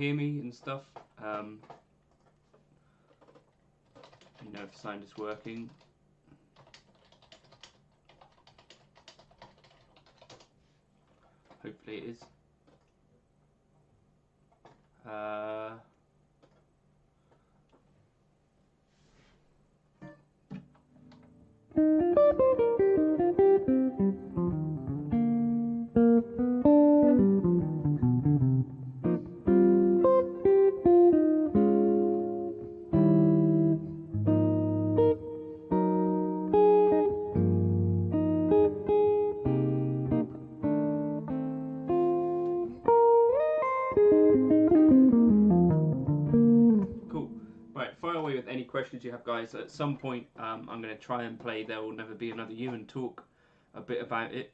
hear me and stuff. You know if the sound is working. Hopefully it is. With any questions you have, guys. At some point I'm going to try and play There Will Never Be Another You and talk a bit about it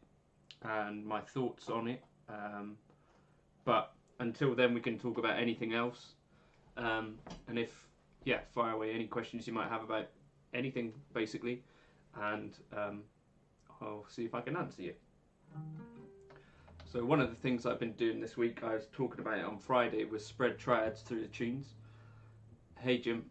and my thoughts on it, but until then we can talk about anything else, and if, yeah, fire away any questions you might have about anything basically, and I'll see if I can answer you. So one of the things I've been doing this week, I was talking about it on Friday, was spread triads through the tunes. Hey Jim.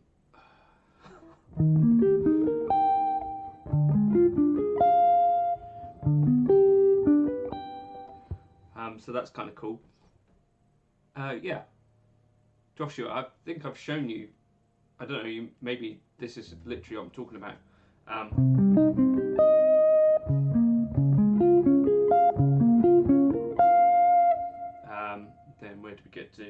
So that's kind of cool. Yeah, Joshua, I think I've shown you, I don't know, maybe this is literally what I'm talking about. Then where do we get to?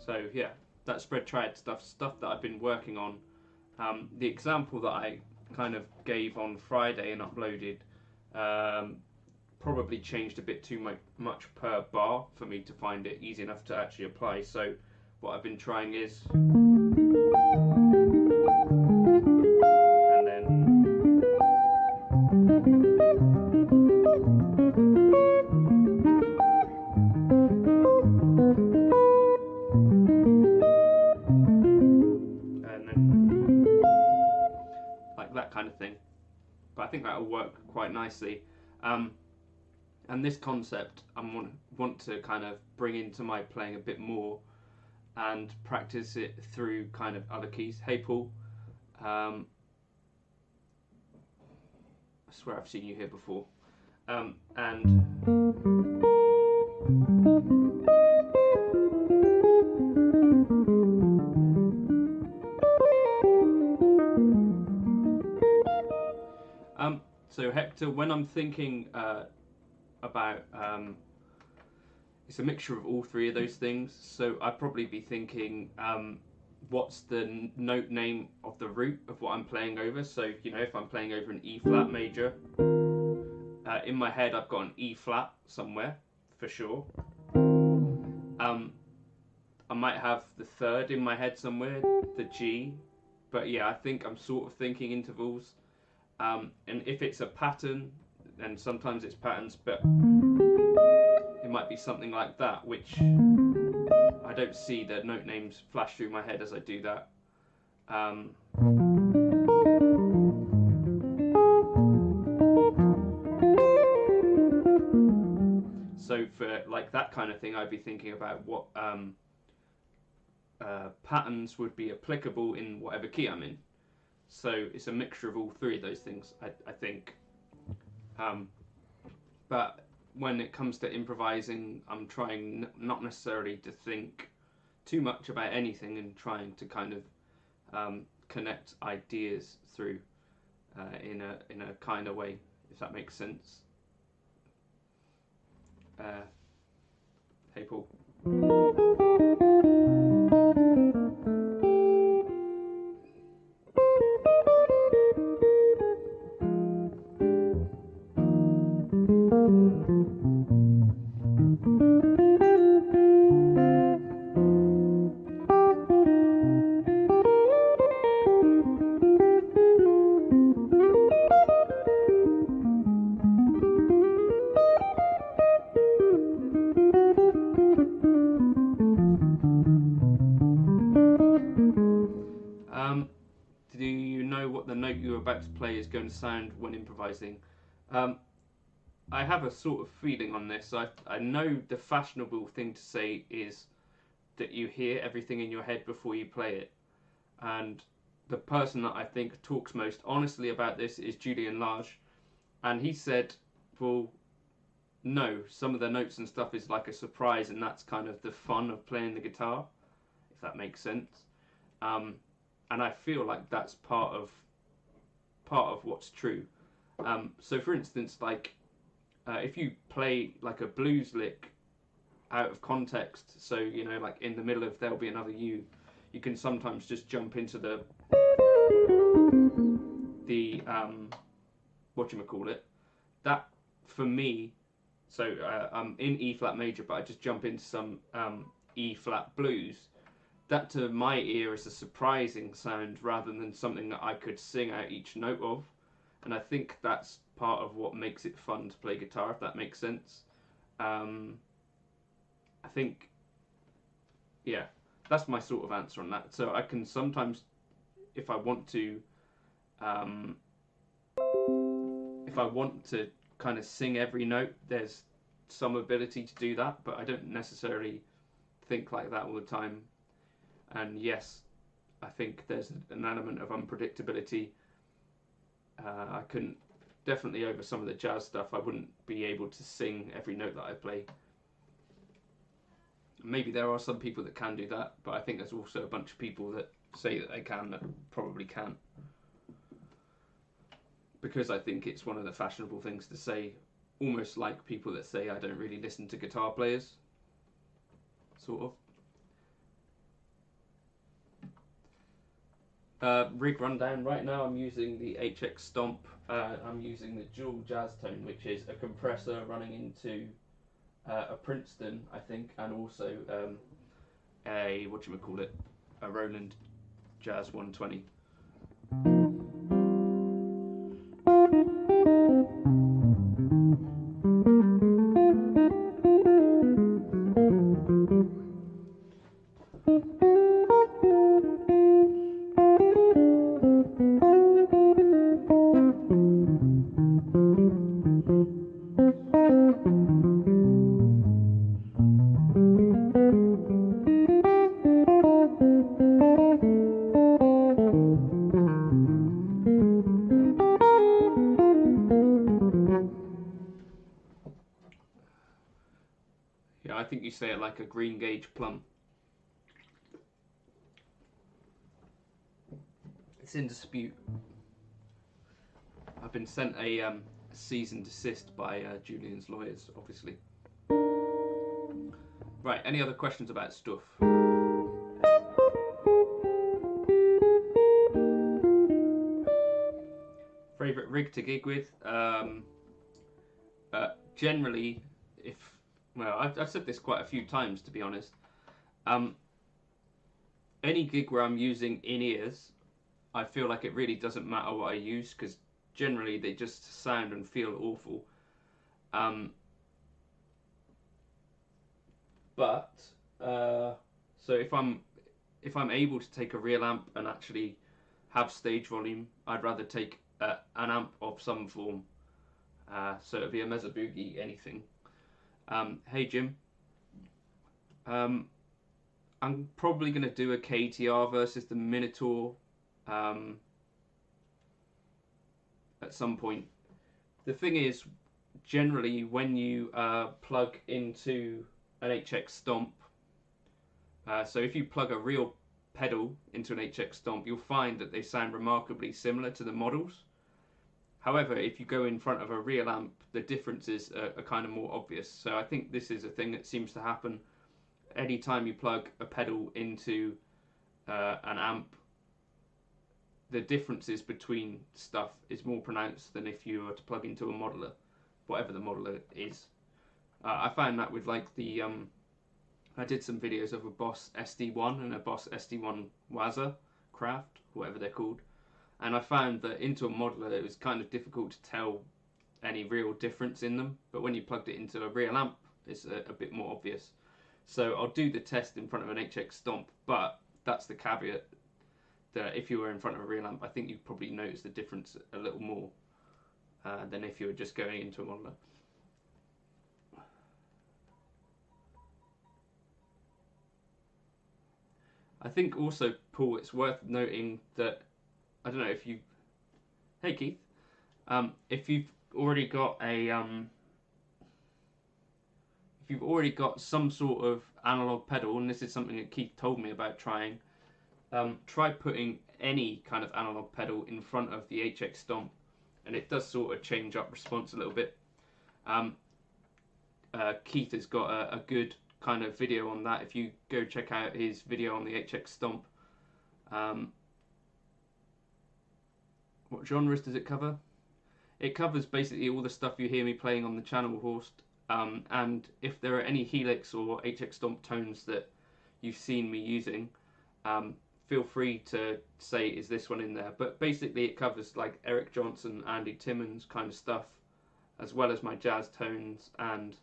So yeah, that spread triad stuff that I've been working on. The example that I kind of gave on Friday and uploaded probably changed a bit too much per bar for me to find it easy enough to actually apply. So what I've been trying is, and then that kind of thing, but I think that will work quite nicely. And this concept I want to kind of bring into my playing a bit more and practice it through kind of other keys. Hey Paul, I swear I've seen you here before. So Hector, when I'm thinking about, it's a mixture of all three of those things. So I'd probably be thinking, what's the note name of the root of what I'm playing over? So, you know, if I'm playing over an E flat major, in my head I've got an E flat somewhere, for sure. I might have the third in my head somewhere, the G, but yeah, I think I'm sort of thinking intervals. And if it's a pattern, and sometimes it's patterns, but it might be something like that, which I don't see the note names flash through my head as I do that. So for like that kind of thing, I'd be thinking about what patterns would be applicable in whatever key I'm in. So it's a mixture of all three of those things, I think. But when it comes to improvising, I'm trying not necessarily to think too much about anything and trying to kind of connect ideas through in a kind of way, if that makes sense. Hey Paul. to play is going to sound when improvising. I have a sort of feeling on this. I know the fashionable thing to say is that you hear everything in your head before you play it. And the person that I think talks most honestly about this is Julian Lage. And he said, well, no, some of the notes and stuff is like a surprise, and that's kind of the fun of playing the guitar, if that makes sense. And I feel like that's part of what's true. So for instance, like if you play like a blues lick out of context, so you know, like in the middle of There'll Be Another You can sometimes just jump into the whatchamacallit, that for me, so I'm in E flat major, but I just jump into some E flat blues. That to my ear is a surprising sound rather than something that I could sing out each note of, and I think that's part of what makes it fun to play guitar, if that makes sense. I think, yeah, that's my sort of answer on that. So I can sometimes, if I want to kind of sing every note, there's some ability to do that, but I don't necessarily think like that all the time. And yes, I think there's an element of unpredictability. I couldn't, definitely over some of the jazz stuff, I wouldn't be able to sing every note that I play. Maybe there are some people that can do that, but I think there's also a bunch of people that say that they can that probably can't. Because I think it's one of the fashionable things to say, almost like people that say I don't really listen to guitar players, sort of. Rig rundown. Right now I'm using the HX Stomp. I'm using the dual jazz tone, which is a compressor running into a Princeton, I think, and also a Roland Jazz 120. Yeah, I think you say it like a green gauge plum. It's in dispute. I've been sent a cease and desist by Julian's lawyers, obviously. Right, any other questions about stuff? Favourite rig to gig with? Generally, I've said this quite a few times, to be honest. Any gig where I'm using in-ears, I feel like it really doesn't matter what I use, because generally they just sound and feel awful. So if I'm able to take a real amp and actually have stage volume, I'd rather take an amp of some form. So it'd be a Mesa Boogie, anything. Hey Jim. I'm probably going to do a KTR versus the Minotaur at some point. The thing is, generally when you plug into an HX Stomp, so if you plug a real pedal into an HX Stomp, you'll find that they sound remarkably similar to the models. However, if you go in front of a real amp, the differences are kind of more obvious. So I think this is a thing that seems to happen anytime you plug a pedal into an amp. The differences between stuff is more pronounced than if you were to plug into a modeler, whatever the modeler is. I found that with like the I did some videos of a Boss SD1 and a Boss SD1 Waza Craft, whatever they're called, and I found that into a modeler it was kind of difficult to tell any real difference in them, but when you plugged it into a real amp it's a bit more obvious. So I'll do the test in front of an HX Stomp, but that's the caveat that if you were in front of a real amp, I think you'd probably notice the difference a little more than if you were just going into a modeler. I think also, Paul, it's worth noting that, I don't know if you, hey Keith, if you've already got a, if you've already got some sort of analog pedal, and this is something that Keith told me about trying, try putting any kind of analog pedal in front of the HX Stomp, and it does sort of change up response a little bit. Keith has got a good kind of video on that. If you go check out his video on the HX Stomp. What genres does it cover? It covers basically all the stuff you hear me playing on the channel, Horst. And if there are any Helix or HX Stomp tones that you've seen me using, feel free to say, is this one in there? But basically it covers like Eric Johnson, Andy Timmons kind of stuff, as well as my jazz tones and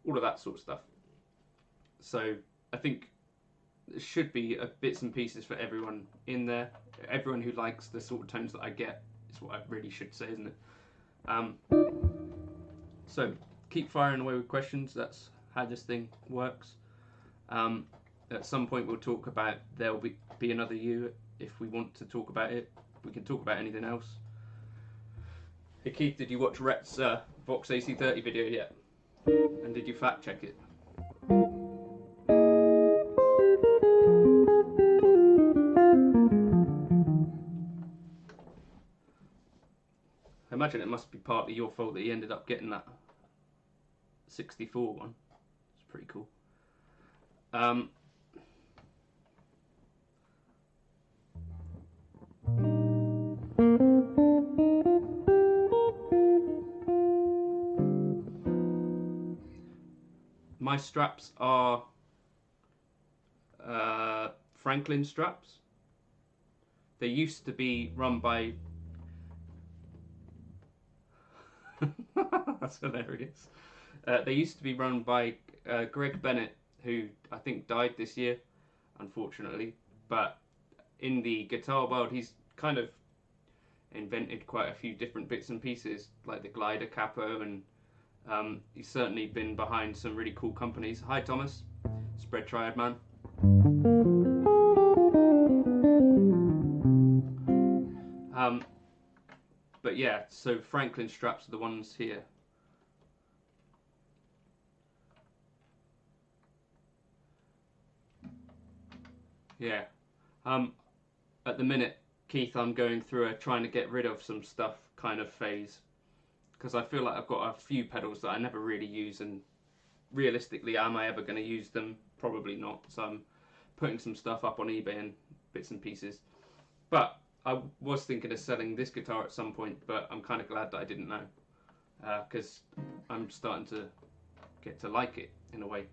all of that sort of stuff. So I think there should be bits and pieces for everyone in there. Everyone who likes the sort of tones that I get is what I really should say, isn't it? So keep firing away with questions. That's how this thing works. At some point we'll talk about There'll Be Another You. If we want to talk about it, we can talk about anything else. Hey Keith, did you watch Rhett's Vox AC30 video yet? And did you fact check it? I imagine it must be partly your fault that he ended up getting that 64 one. It's pretty cool. My straps are Franklin straps. They used to be run by that's hilarious. They used to be run by Greg Bennett, who I think died this year, unfortunately. But in the guitar world, he's kind of invented quite a few different bits and pieces, like the glider capo, and he's certainly been behind some really cool companies. Hi Thomas, Spread Triad Man. But yeah, so Franklin straps are the ones here. Yeah. At the minute, Keith, I'm going through trying to get rid of some stuff kind of phase, because I feel like I've got a few pedals that I never really use, and realistically, am I ever going to use them? Probably not. So I'm putting some stuff up on eBay and bits and pieces. But I was thinking of selling this guitar at some point, but I'm kind of glad that I didn't know, because I'm starting to get to like it in a way.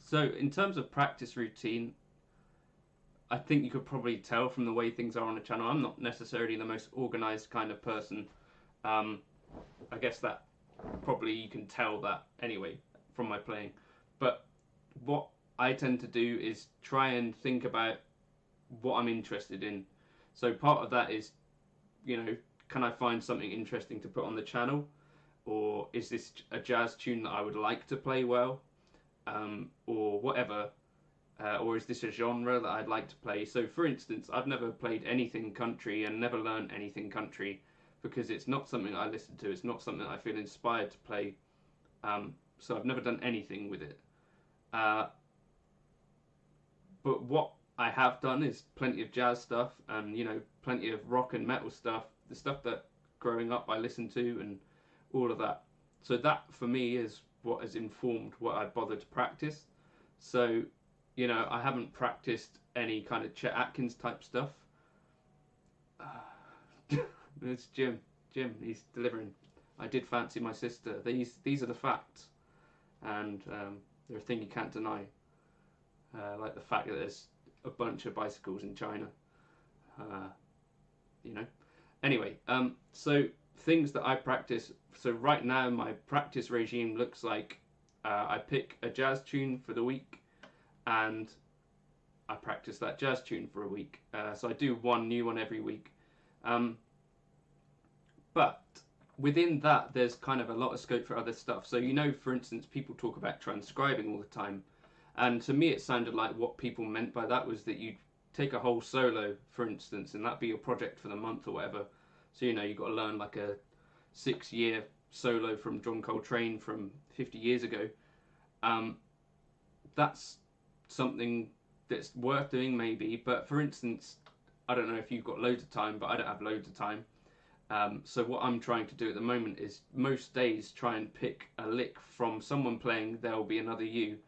So in terms of practice routine, I think you could probably tell from the way things are on the channel, I'm not necessarily the most organised kind of person. I guess that probably you can tell that anyway from my playing. But what I tend to do is try and think about what I'm interested in. So part of that is, you know, can I find something interesting to put on the channel? Or is this a jazz tune that I would like to play well? Or whatever, or is this a genre that I'd like to play? So for instance, I've never played anything country and never learned anything country because it's not something I listen to, it's not something I feel inspired to play, so I've never done anything with it. But what I have done is plenty of jazz stuff and, you know, plenty of rock and metal stuff, the stuff that growing up I listened to and all of that. So that for me is what has informed what I bothered to practice. So, you know, I haven't practiced any kind of Chet Atkins type stuff. It's Jim, he's delivering. I did fancy my sister. These are the facts. and they're a thing you can't deny. Like the fact that there's a bunch of bicycles in China. You know. Anyway, so things that I practice. So right now my practice regime looks like I pick a jazz tune for the week, and I practice that jazz tune for a week. So I do one new one every week. But within that, there's kind of a lot of scope for other stuff. So, for instance, people talk about transcribing all the time. And to me, it sounded like what people meant by that was that you'd take a whole solo, for instance, and that'd be your project for the month or whatever. So, you've got to learn like a 6-year solo from John Coltrane from 50 years ago. That's something that's worth doing maybe. But for instance, I don't know if you've got loads of time, but I don't have loads of time. So what I'm trying to do at the moment is most days try and pick a lick from someone playing There'll Be Another You,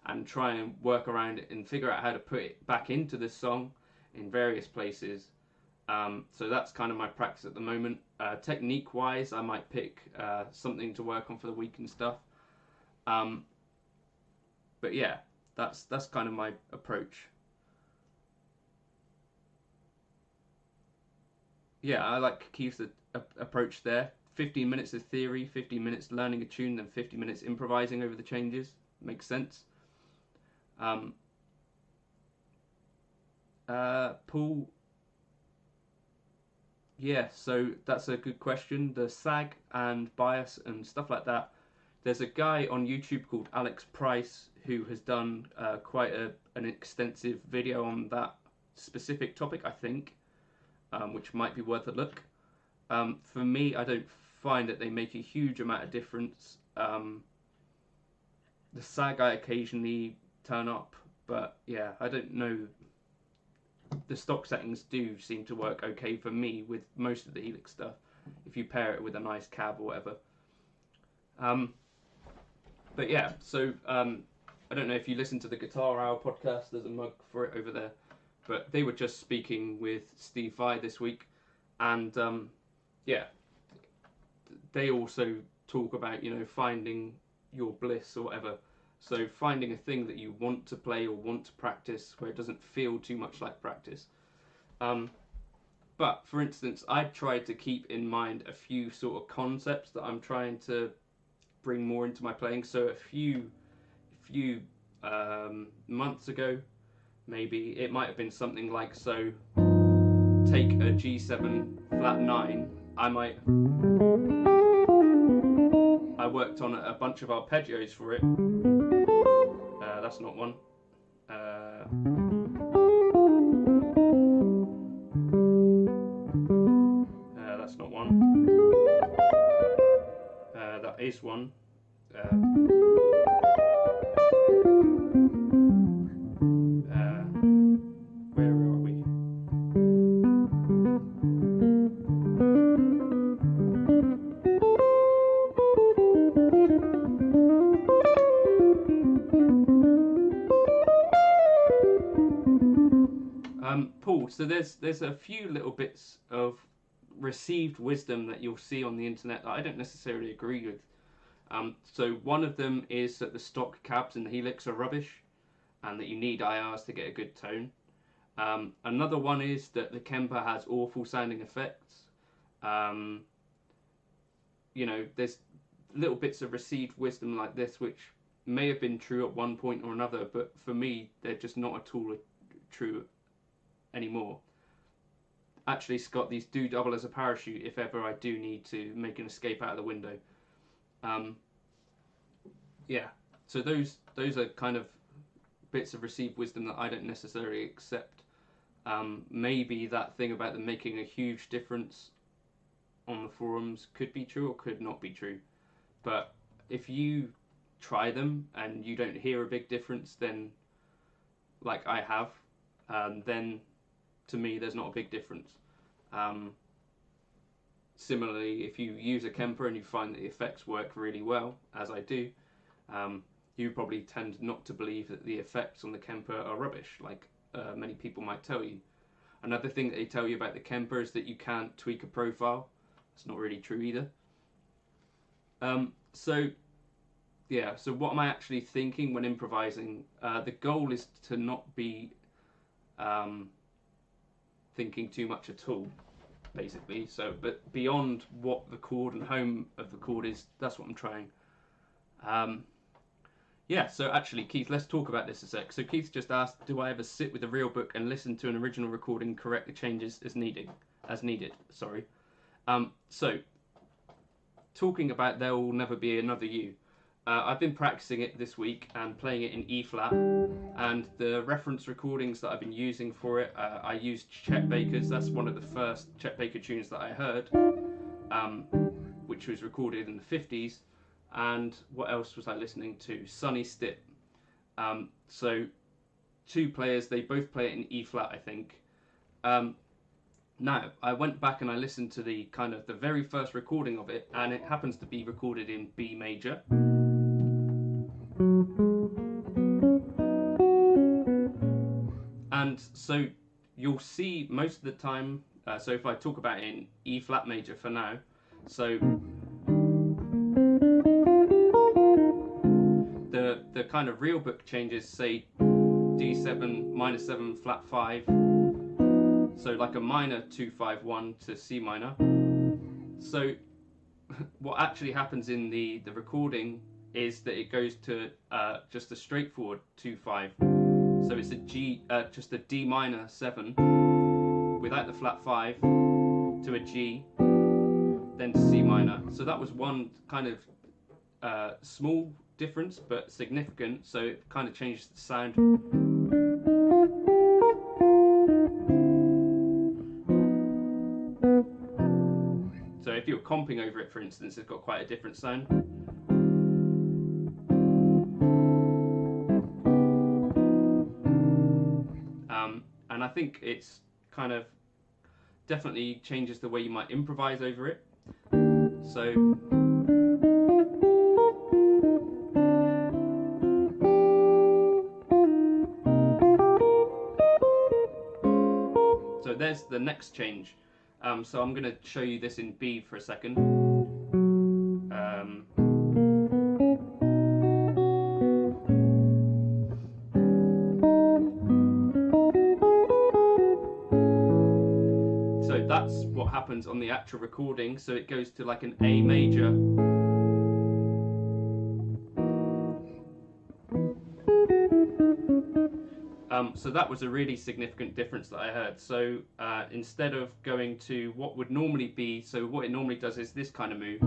and try and work around it and figure out how to put it back into this song in various places. So that's kind of my practice at the moment. Technique wise, I might pick something to work on for the week and stuff. But yeah, that's kind of my approach. Yeah, I like Keith's approach there. 15 minutes of theory, 15 minutes learning a tune, then 50 minutes improvising over the changes. Makes sense. Paul, yeah, so that's a good question. The sag and bias and stuff like that. There's a guy on YouTube called Alex Price who has done quite an extensive video on that specific topic, I think, which might be worth a look. For me, I don't find that they make a huge amount of difference. The sag I occasionally turn up, but yeah, I don't know. The stock settings do seem to work okay for me with most of the Helix stuff, if you pair it with a nice cab or whatever. But yeah, so I don't know if you listen to the Guitar Hour podcast, there's a mug for it over there, but they were just speaking with Steve Vai this week, and yeah, they also talk about, finding your bliss or whatever. So finding a thing that you want to play or want to practice where it doesn't feel too much like practice. But for instance, I tried to keep in mind a few sort of concepts that I'm trying to bring more into my playing. So a few months ago, maybe, it might have been something like, so take a G7 flat 9, I worked on a bunch of arpeggios for it. That's not one. That's not one. That is one. Where are we? Paul, so there's a few little bits of received wisdom that you'll see on the internet that I don't necessarily agree with. So one of them is that the stock cabs in the Helix are rubbish, and that you need IRs to get a good tone. Another one is that the Kemper has awful sounding effects. There's little bits of received wisdom like this which may have been true at one point or another, but for me they're just not at all true anymore. Actually, Scott, these do double as a parachute if ever I do need to make an escape out of the window. Yeah, so those are kind of bits of received wisdom that I don't necessarily accept. Maybe that thing about them making a huge difference on the forums could be true or could not be true. But if you try them and you don't hear a big difference, then, like I have, then to me there's not a big difference. Similarly, if you use a Kemper and you find that the effects work really well, as I do, you probably tend not to believe that the effects on the Kemper are rubbish, like many people might tell you. Another thing that they tell you about the Kemper is that you can't tweak a profile. That's not really true either. So yeah, so what am I actually thinking when improvising? The goal is to not be thinking too much at all, basically. So, but beyond what the chord and home of the chord is, that's what I'm trying. Yeah, so actually, Keith, let's talk about this a sec. So Keith just asked, do I ever sit with a real book and listen to an original recording, correct the changes as needed? Sorry. So, talking about There Will Never Be Another You. I've been practicing it this week and playing it in E flat, and the reference recordings that I've been using for it, I used Chet Baker's. That's one of the first Chet Baker tunes that I heard, which was recorded in the 50s. And what else was I listening to? Sonny Stitt. So two players, they both play it in E flat, I think. Now, I went back and I listened to the kind of the very first recording of it, and it happens to be recorded in B major. And so you'll see most of the time, so if I talk about it in E flat major for now, so the kind of real book changes, say D7, minor 7, flat 5, so like a minor 2-5-1 to C minor. So what actually happens in the recording is that it goes to just a straightforward 2-5. So it's a G, just a D minor 7 without the flat 5 to a G, then to C minor. So that was one kind of small difference, but significant. So it kind of changes the sound. So if you're comping over it, for instance, it's got quite a different sound. And I think it's kind of definitely changes the way you might improvise over it. So there's the next change. So I'm going to show you this in B for a second. So that's what happens on the actual recording. So it goes to like an A major. So that was a really significant difference that I heard. So instead of going to what would normally be, so what it normally does is this kind of move.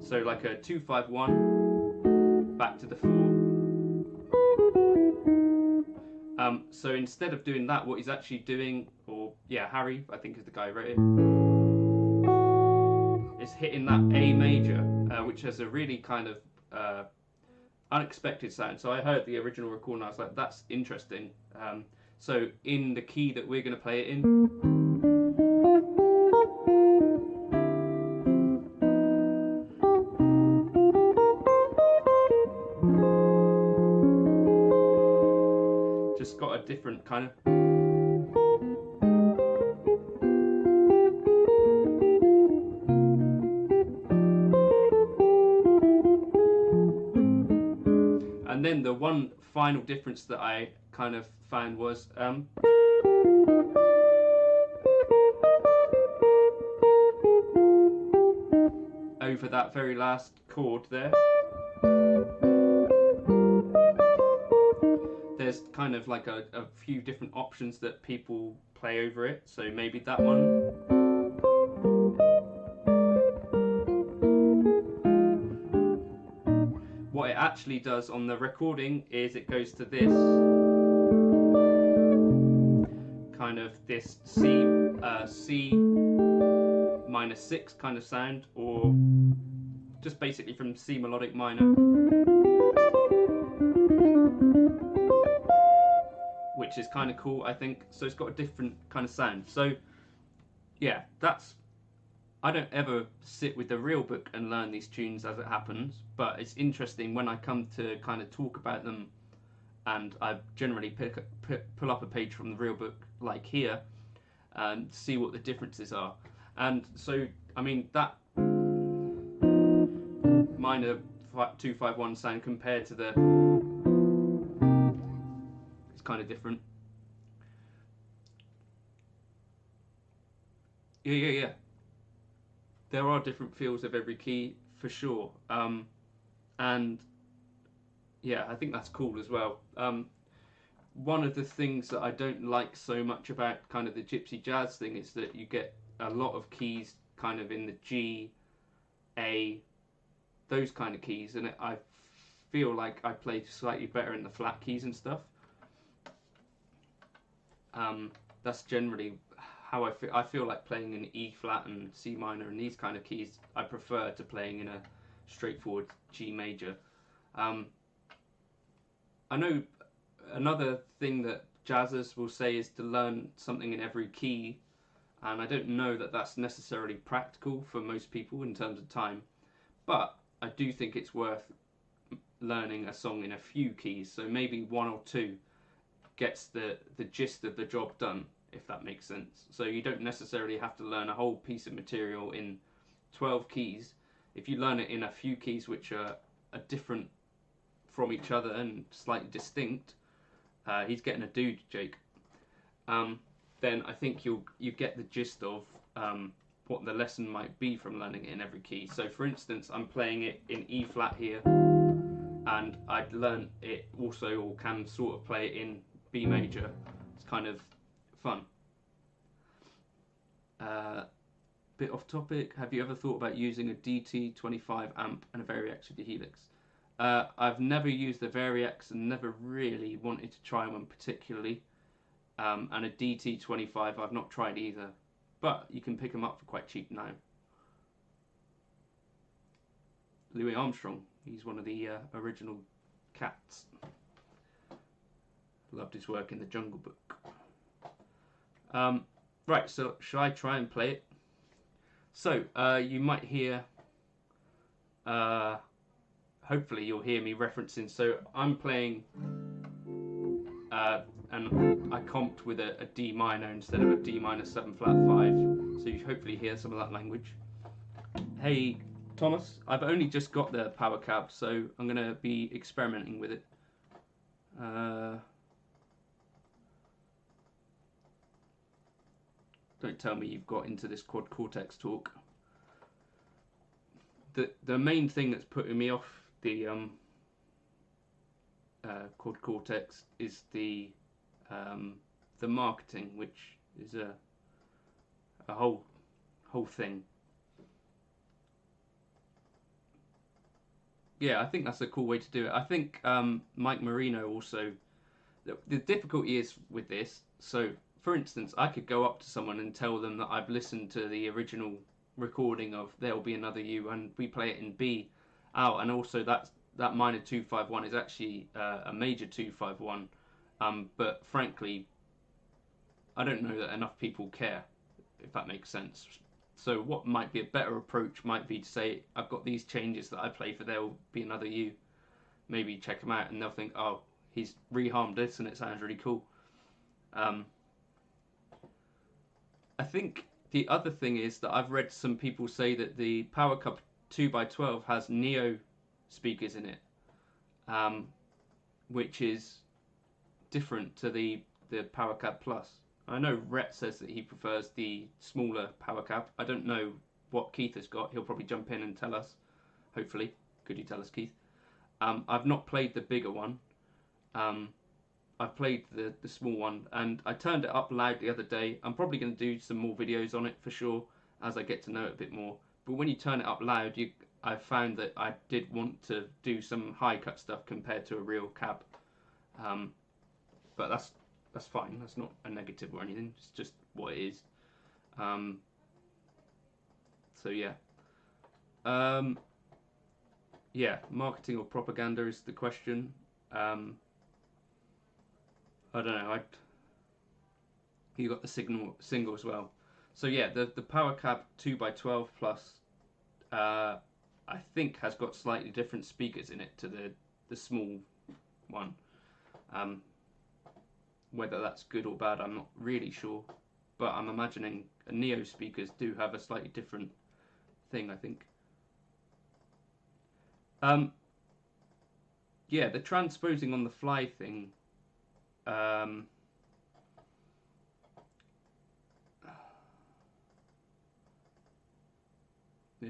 So like a 2-5-1, back to the 4. So instead of doing that, what he's actually doing, or yeah, Harry, I think is the guy who wrote it, is hitting that A major, which has a really kind of unexpected sound. So I heard the original recording and I was like, that's interesting. So in the key that we're going to play it in, just got a different kind of, and then the one final difference that I kind of found was over that very last chord there, there's kind of like a few different options that people play over it. So maybe that one. What it actually does on the recording is it goes to this kind of this C minor 6 kind of sound, or just basically from C melodic minor, which is kind of cool, I think. So it's got a different kind of sound. So yeah, that's, I don't ever sit with the real book and learn these tunes as it happens, but it's interesting when I come to kind of talk about them, and I generally pull up a page from the real book like here and see what the differences are. And so, I mean, that minor 251 sound compared to the, it's kind of different. Yeah. There are different feels of every key for sure, and yeah, I think that's cool as well. One of the things that I don't like so much about kind of the gypsy jazz thing is that you get a lot of keys kind of in the G, A, those kind of keys, and I feel like I play slightly better in the flat keys and stuff. That's generally how I feel. I feel like playing in E flat and C minor and these kind of keys I prefer to playing in a straightforward G major. I know another thing that jazzers will say is to learn something in every key, and I don't know that that's necessarily practical for most people in terms of time, but I do think it's worth learning a song in a few keys, so maybe one or two gets the gist of the job done, if that makes sense. So you don't necessarily have to learn a whole piece of material in 12 keys. If you learn it in a few keys which are different from each other and slightly distinct, he's getting a dude, Jake. Then I think you get the gist of what the lesson might be from learning it in every key. So for instance, I'm playing it in E flat here, and I'd learn it also, or can sort of play it in B major. It's kind of fun. Bit off topic, have you ever thought about using a DT25 amp and a Variax with the Helix? I've never used the Variax and never really wanted to try one particularly, and a DT25 I've not tried either, but you can pick them up for quite cheap now. Louis Armstrong, he's one of the original cats. Loved his work in the Jungle Book. Right, so shall I try and play it? So you might hear, hopefully you'll hear me referencing, so I'm playing and I comped with a D minor instead of a D minor 7 flat 5, so you hopefully hear some of that language. Hey Thomas, I've only just got the power cab, so I'm going to be experimenting with it. Don't tell me you've got into this quad cortex talk. The main thing that's putting me off the quad cortex is the marketing, which is a whole thing. Yeah, I think that's a cool way to do it. I think Mike Marino also, the difficulty is with this, so for instance, I could go up to someone and tell them that I've listened to the original recording of There'll Be Another You and we play it in B out, and also that minor 251 is actually a major 251, but frankly I don't know that enough people care, if that makes sense. So what might be a better approach might be to say, I've got these changes that I play for There'll Be Another You, maybe check them out and they'll think, oh, he's reharmed this and it sounds really cool. I think the other thing is that I've read some people say that the Power Cup 2x12 has Neo speakers in it, which is different to the Power Cab Plus. I know Rhett says that he prefers the smaller Power Cab. I don't know what Keith has got. He'll probably jump in and tell us, hopefully. Could you tell us, Keith? I've not played the bigger one. I've played the small one, and I turned it up loud the other day. I'm probably going to do some more videos on it for sure as I get to know it a bit more. But when you turn it up loud, I found that I did want to do some high cut stuff compared to a real cab. But that's fine. That's not a negative or anything. It's just what it is. So yeah. Yeah, marketing or propaganda is the question. I don't know. You got the single as well. So yeah, the Power Cab 2x12 Plus, I think has got slightly different speakers in it to the small one. Whether that's good or bad, I'm not really sure. But I'm imagining Neo speakers do have a slightly different thing, I think. Yeah, the transposing on the fly thing. Yeah,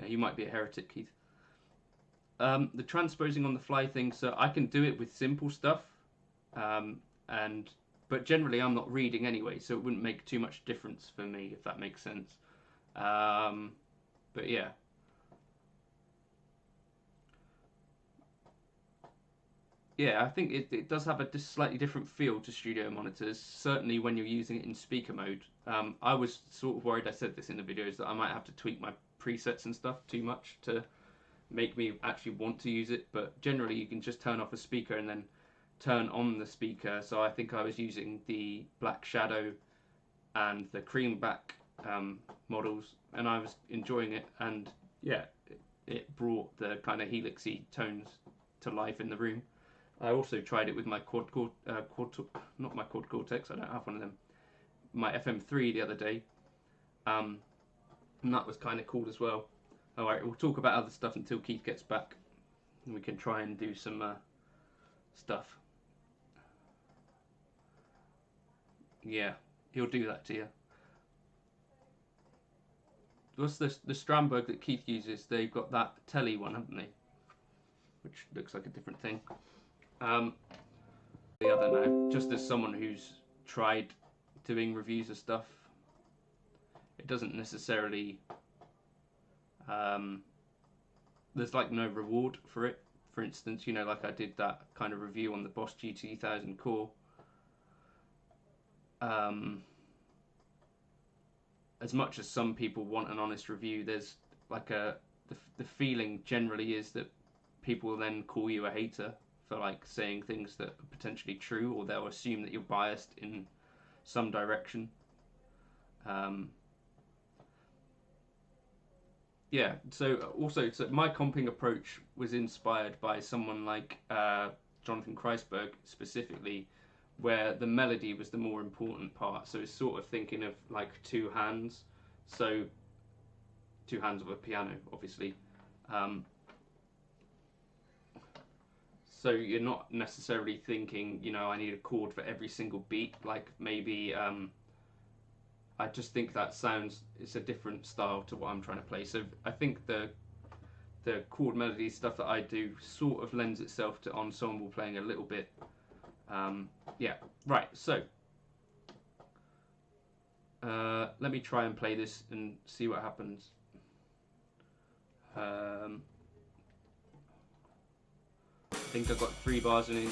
you might be a heretic, Keith. The transposing on the fly thing, so I can do it with simple stuff, but generally I'm not reading anyway, so it wouldn't make too much difference for me, if that makes sense. But yeah. Yeah, I think it does have a slightly different feel to studio monitors, certainly when you're using it in speaker mode. I was sort of worried, I said this in the videos, that I might have to tweak my presets and stuff too much to make me actually want to use it, but generally you can just turn off a speaker and then turn on the speaker. So I think I was using the Black Shadow and the Creamback models, and I was enjoying it, and yeah, it brought the kind of helixy tones to life in the room. I also tried it with my not my Quad Cortex, I don't have one of them, my FM3 the other day, and that was kind of cool as well. Alright, we'll talk about other stuff until Keith gets back, and we can try and do some stuff. Yeah, he'll do that to you. What's the Strandberg that Keith uses? They've got that Tele one, haven't they? Which looks like a different thing. The other now, just as someone who's tried doing reviews of stuff, it doesn't necessarily, there's like no reward for it. For instance, you know, like I did that kind of review on the Boss G2000 Core. As much as some people want an honest review, there's like the feeling generally is that people will then call you a hater for like saying things that are potentially true, or they'll assume that you're biased in some direction. Yeah, so my comping approach was inspired by someone like Jonathan Kreisberg specifically, where the melody was the more important part. So it's sort of thinking of like two hands, so two hands of a piano, obviously. So you're not necessarily thinking, you know, I need a chord for every single beat. Like maybe I just think that it's a different style to what I'm trying to play. So I think the chord melody stuff that I do sort of lends itself to ensemble playing a little bit. Yeah, right, so let me try and play this and see what happens. I think I've got 3 bars in.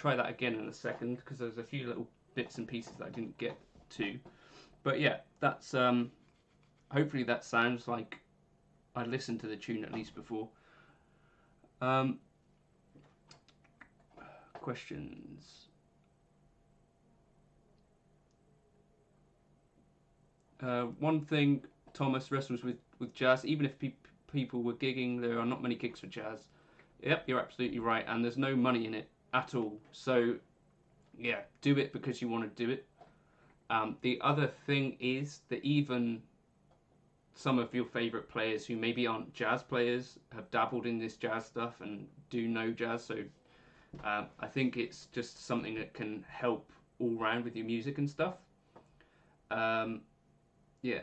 try that again in a second because there's a few little bits and pieces that I didn't get to. But yeah, that's hopefully that sounds like I listened to the tune at least before. Questions. One thing Thomas wrestles with jazz, even if people were gigging, there are not many gigs for jazz. Yep, you're absolutely right, and there's no money in it at all. So, yeah, do it because you want to do it. The other thing is that even some of your favourite players who maybe aren't jazz players have dabbled in this jazz stuff and do know jazz, so I think it's just something that can help all round with your music and stuff. Yeah.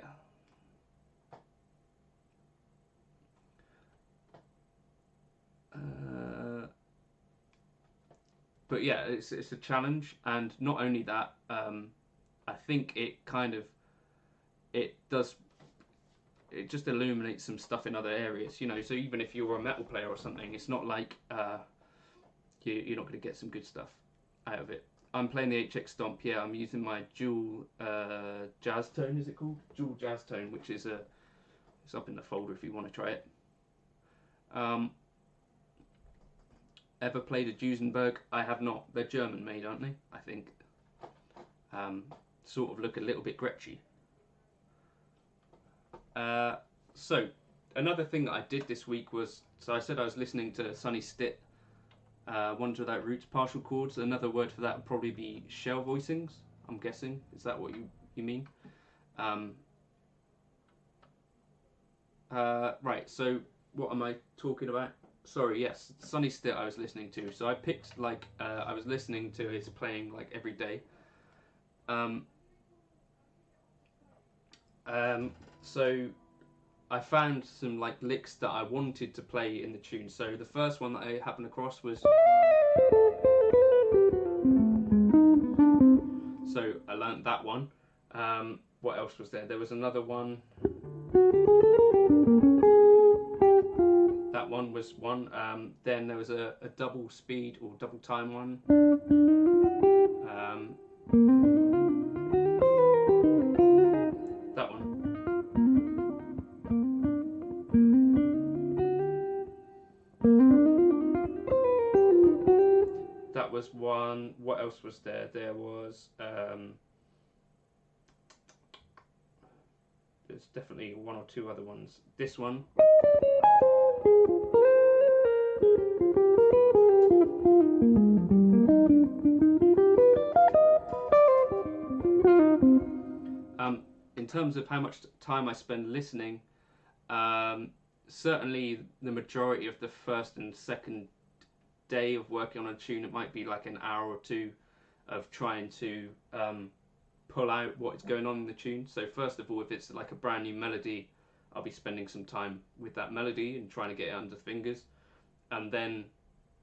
But yeah, it's a challenge, and not only that, I think it kind of it just illuminates some stuff in other areas, you know. So even if you're a metal player or something, it's not like you're not going to get some good stuff out of it. I'm playing the HX Stomp. Yeah, I'm using my dual jazz tone. Is it called dual jazz tone? Which is it's up in the folder if you want to try it. Ever played a Duesenberg? I have not. They're German made, aren't they? I think. Sort of look a little bit Gretschy. So another thing that I did this week was, so I said I was listening to Sonny Stitt, Ones Without Roots, partial chords. Another word for that would probably be shell voicings, I'm guessing. Is that what you mean? Right, so what am I talking about? Sorry, yes, Sonny Stitt I was listening to. So I picked, like, I was listening to his playing, like, every day. So I found some, like, licks that I wanted to play in the tune. So the first one that I happened across was... So I learnt that one. What else was there? There was another one... That one was one. Then there was a double speed or double time one. That one. That was one. What else was there? There was... there's definitely one or two other ones. This one. In terms of how much time I spend listening, certainly the majority of the first and second day of working on a tune, it might be like an hour or two of trying to pull out what's going on in the tune. So first of all, if it's like a brand new melody, I'll be spending some time with that melody and trying to get it under the fingers, and then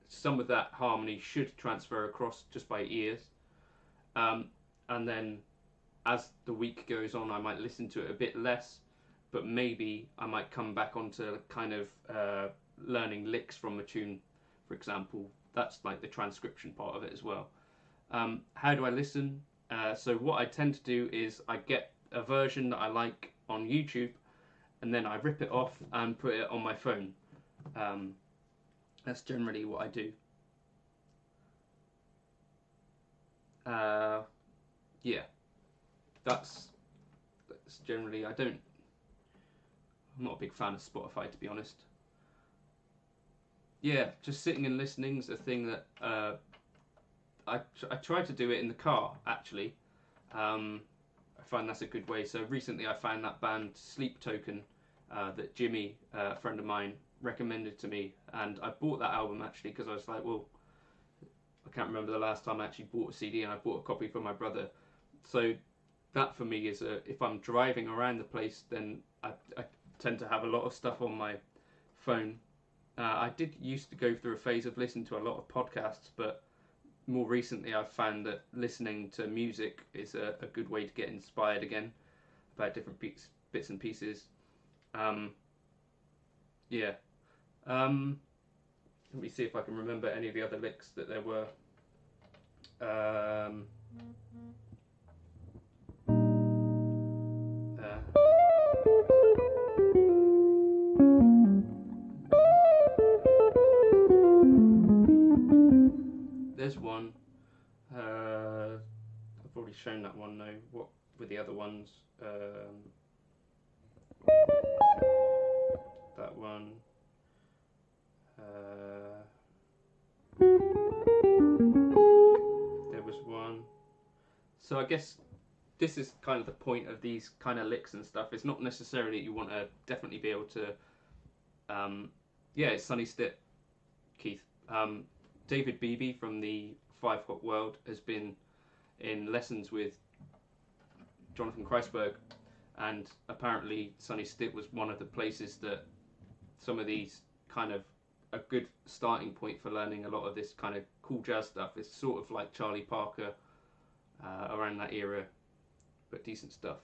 some of that harmony should transfer across just by ears, and then as the week goes on I might listen to it a bit less, but maybe I might come back onto kind of learning licks from a tune, for example. That's like the transcription part of it as well. How do I listen? So what I tend to do is I get a version that I like on YouTube, and then I rip it off and put it on my phone. That's generally what I do. Yeah, that's generally, I'm not a big fan of Spotify, to be honest. Yeah, just sitting and listening is a thing that I try to do it in the car, actually. I find that's a good way. So recently I found that band Sleep Token that Jimmy, a friend of mine, recommended to me, and I bought that album actually because I was like, well, I can't remember the last time I actually bought a CD, and I bought a copy for my brother. So that for me is if I'm driving around the place, then I tend to have a lot of stuff on my phone. I did used to go through a phase of listening to a lot of podcasts, but more recently I've found that listening to music is a good way to get inspired again about different bits and pieces. Yeah. Let me see if I can remember any of the other licks that there were. There's one. I've already shown that one though. What were the other ones? That one. There was one. So I guess this is kind of the point of these kind of licks and stuff. It's not necessarily that you want to definitely be able to. Yeah, it's Sunny Stitt, Keith. David Beebe from the Five Hot World has been in lessons with Jonathan Kreisberg, and apparently Sunny Stitt was one of the places that some of these kind of a good starting point for learning a lot of this kind of cool jazz stuff. It's sort of like Charlie Parker around that era, but decent stuff.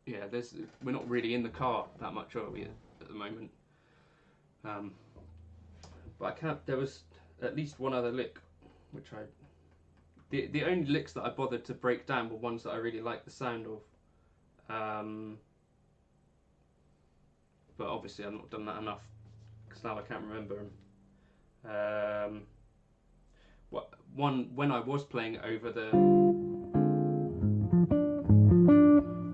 Yeah, we're not really in the car that much, are we, at the moment? But there was at least one other lick, which the only licks that I bothered to break down were ones that I really liked the sound of. But obviously I've not done that enough, because now I can't remember them. When I was playing over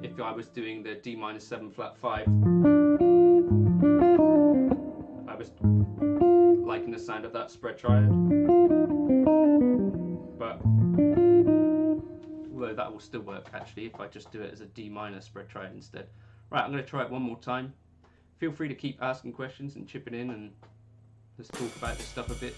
if I was doing the D minor 7 flat 5, I was liking the sound of that spread triad. But although that will still work actually if I just do it as a D minor spread triad instead. Right, I'm going to try it one more time. Feel free to keep asking questions and chipping in, and let's talk about this stuff a bit.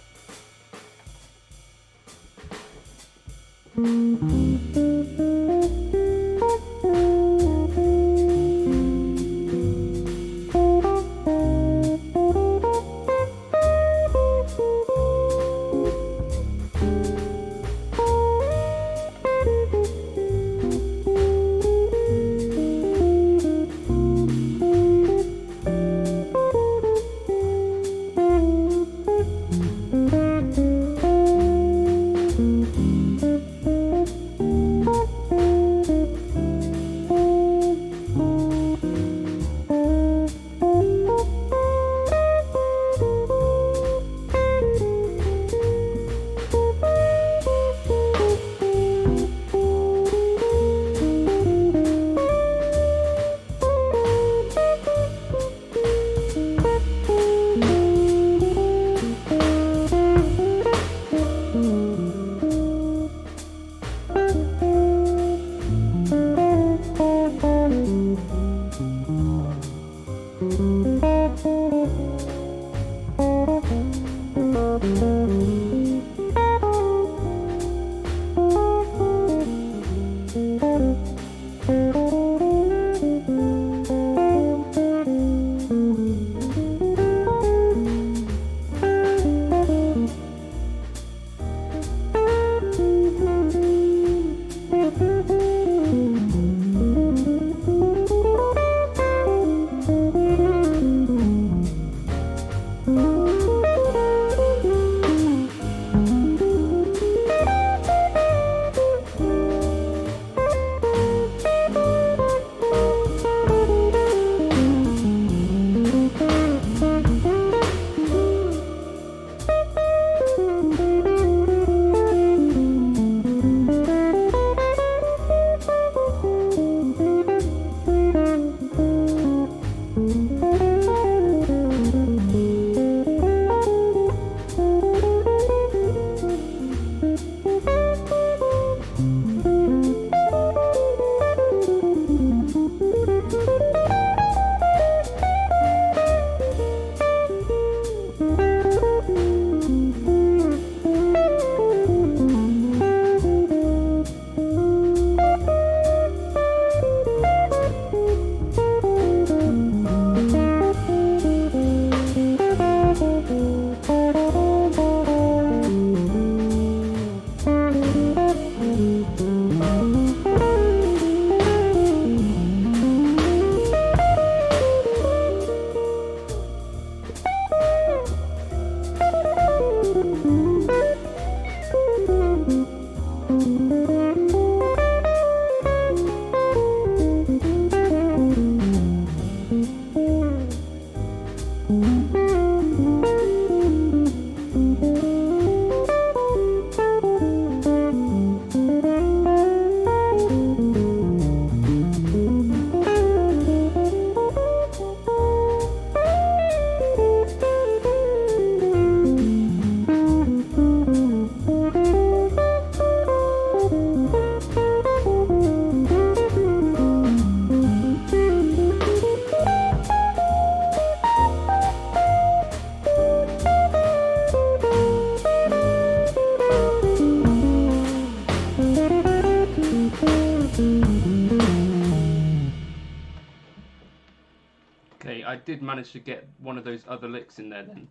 did manage to get one of those other licks in there then.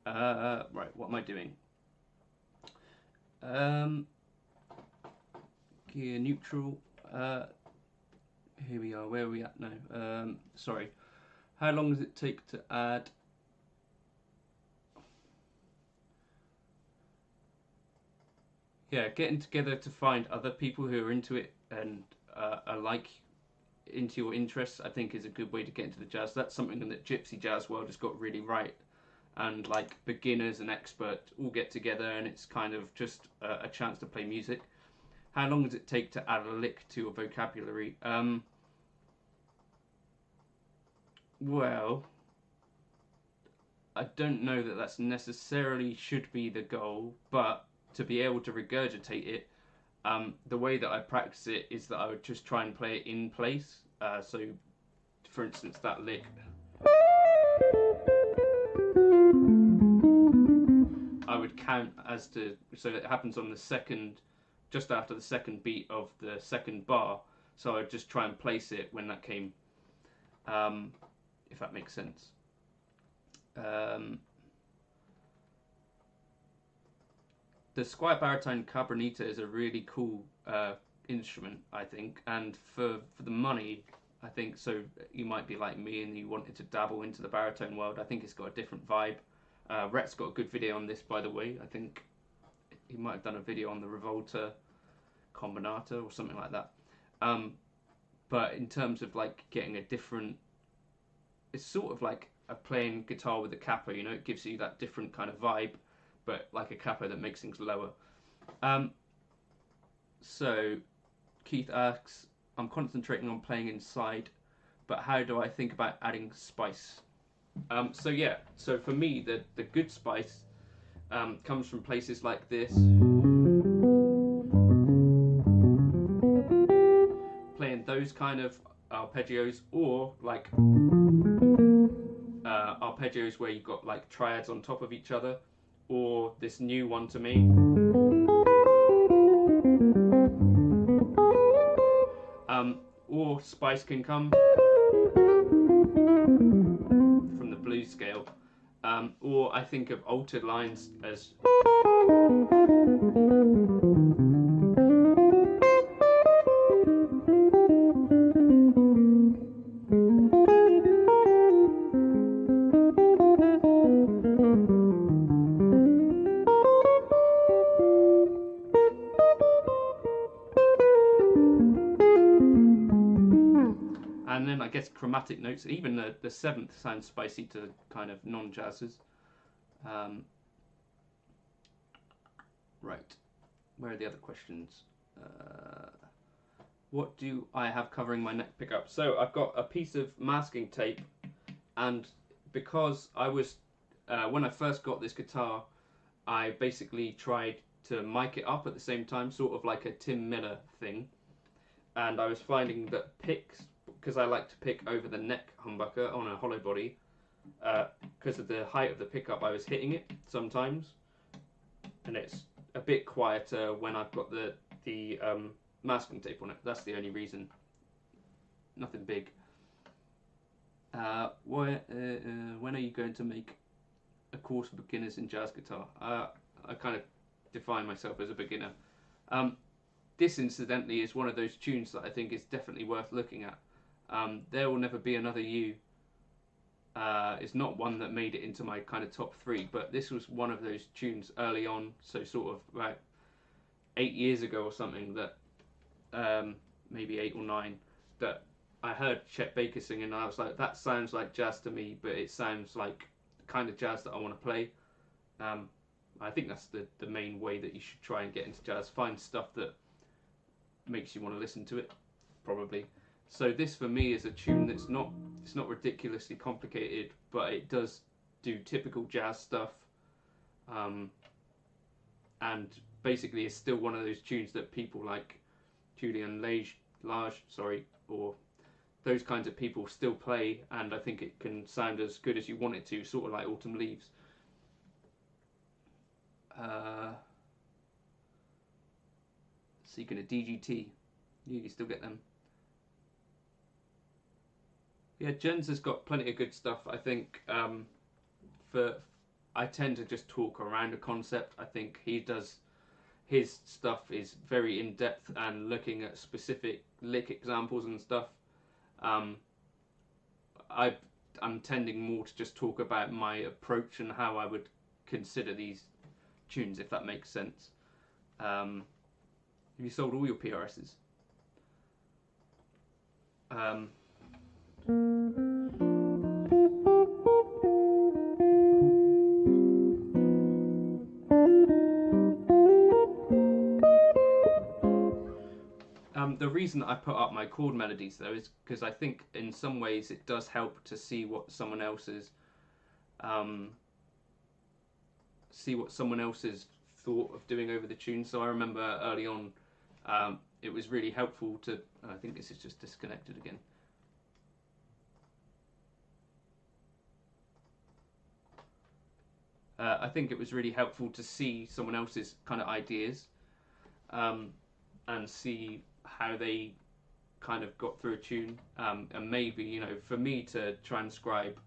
Right, what am I doing? Gear neutral. Here we are. Where are we at now? Sorry. How long does it take to add? Yeah, getting together to find other people who are into it and are like into your interests, I think is a good way to get into the jazz. That's something that Gypsy Jazz World has got really right. And like beginners and experts all get together, and it's kind of just a chance to play music. How long does it take to add a lick to a vocabulary? Well, I don't know that that's necessarily should be the goal, but to be able to regurgitate it, the way that I practice it is that I would just try and play it in place. So, for instance, that lick, I would count as to, so it happens on the second, just after the second beat of the second bar. So I'd just try and place it when that came, if that makes sense. The Squire Baritone Cabronita is a really cool instrument, I think, and for the money, I think, so you might be like me and you wanted to dabble into the baritone world. I think it's got a different vibe. Rhett's got a good video on this, by the way. I think he might have done a video on the Revolta Combinata or something like that. But in terms of like getting a different, it's sort of like a playing guitar with a capo, you know, it gives you that different kind of vibe, but like a capo that makes things lower. So Keith asks, I'm concentrating on playing inside, but how do I think about adding spice? So yeah, so for me, the good spice comes from places like this. Playing those kind of arpeggios, or like arpeggios where you've got like triads on top of each other, or this new one to me. Or spice can come from the blues scale, or I think of altered lines as and then I guess chromatic notes. Even the seventh sounds spicy to kind of non-jazzers. Right, where are the other questions? What do I have covering my neck pickup? So I've got a piece of masking tape, and because I was, when I first got this guitar, I basically tried to mic it up at the same time, sort of like a Tim Miller thing. And I was finding that picks, because I like to pick over the neck humbucker on a hollow body, because of the height of the pickup, I was hitting it sometimes, and it's a bit quieter when I've got the masking tape on it. That's the only reason. Nothing big. When are you going to make a course for beginners in jazz guitar? I kind of define myself as a beginner. This, incidentally, is one of those tunes that I think is definitely worth looking at. There Will Never Be Another You is not one that made it into my kind of top 3, but this was one of those tunes early on, so sort of about 8 years ago or something, that maybe 8 or 9, that I heard Chet Baker singing, and I was like, that sounds like jazz to me, but it sounds like the kind of jazz that I want to play. I think that's the main way that you should try and get into jazz. Find stuff that makes you want to listen to it, probably. So this for me is a tune that's not, it's not ridiculously complicated, but it does do typical jazz stuff, and basically it's still one of those tunes that people like Julian Lage, or those kinds of people still play, and I think it can sound as good as you want it to, sort of like Autumn Leaves. Seeking a DGT, you still get them. Yeah, Jens has got plenty of good stuff. I think for I tend to just talk around a concept. I think he does his stuff is very in depth and looking at specific lick examples and stuff. Um, I'm tending more to just talk about my approach and how I would consider these tunes, if that makes sense. Have you sold all your PRSs? The reason I put up my chord melodies though is because I think in some ways it does help to see what someone else's thought of doing over the tune. So I remember early on, it was really helpful to. I think this is just disconnected again. I think it was really helpful to see someone else's kind of ideas, and see how they kind of got through a tune, and maybe, you know, for me to transcribe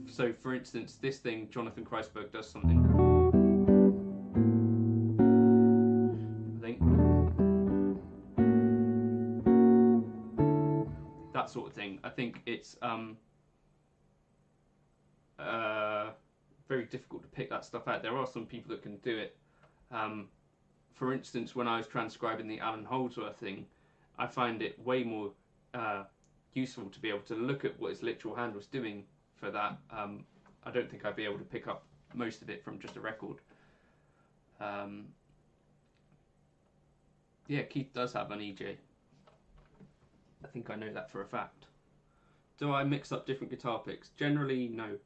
so for instance this thing, Jonathan Kreisberg does something, I think, that sort of thing. I think it's very difficult to pick that stuff out. There are some people that can do it. For instance, when I was transcribing the Alan Holdsworth thing, I find it way more useful to be able to look at what his literal hand was doing for that. I don't think I'd be able to pick up most of it from just a record. Yeah, Keith does have an EJ. I think I know that for a fact. Do I mix up different guitar picks? Generally, no.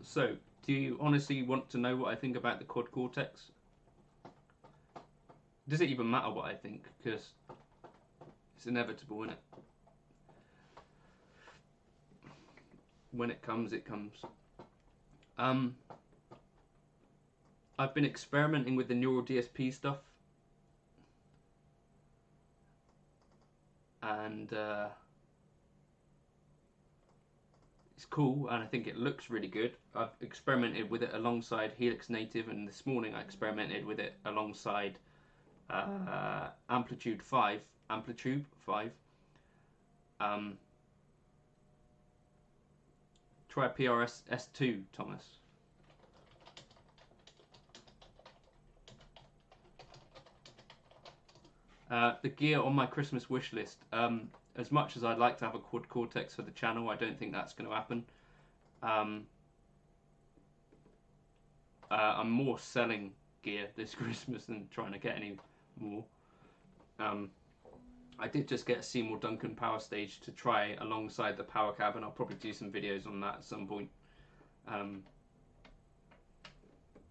So, do you honestly want to know what I think about the quad cortex? Does it even matter what I think? Because it's inevitable, isn't it? When it comes, it comes. I've been experimenting with the neural DSP stuff, and it's cool, and I think it looks really good. I've experimented with it alongside Helix Native, and this morning I experimented with it alongside Amplitude 5. Try PRS S2, Thomas. The gear on my Christmas wish list. As much as I'd like to have a quad cortex for the channel, I don't think that's going to happen. I'm more selling gear this Christmas than trying to get any more. I did just get a Seymour Duncan power stage to try alongside the power cab, and I'll probably do some videos on that at some point.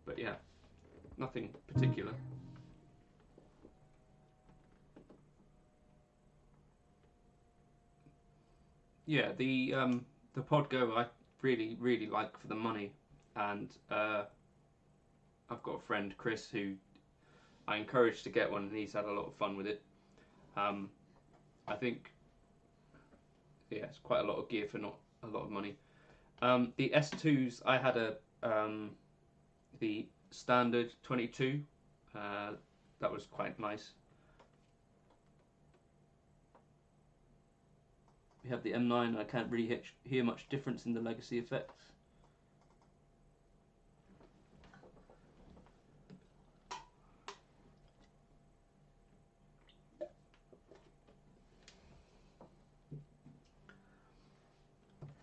But yeah, nothing particular. Yeah, the Podgo I really like for the money, and I've got a friend, Chris, who I encouraged to get one, and he's had a lot of fun with it. I think, yeah, it's quite a lot of gear for not a lot of money. The S2s, I had the standard 22. That was quite nice. We have the M9, and I can't really hear much difference in the legacy effects.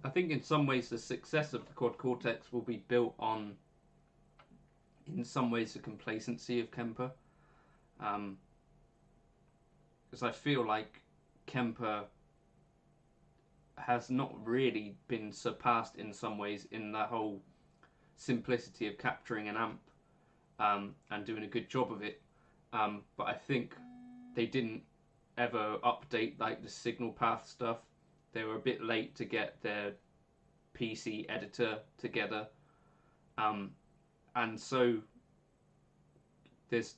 I think in some ways the success of the quad cortex will be built on, in some ways, the complacency of Kemper. because I feel like Kemper has not really been surpassed in some ways in the whole simplicity of capturing an amp, and doing a good job of it. But I think they didn't ever update like the signal path stuff. They were a bit late to get their PC editor together, and so there's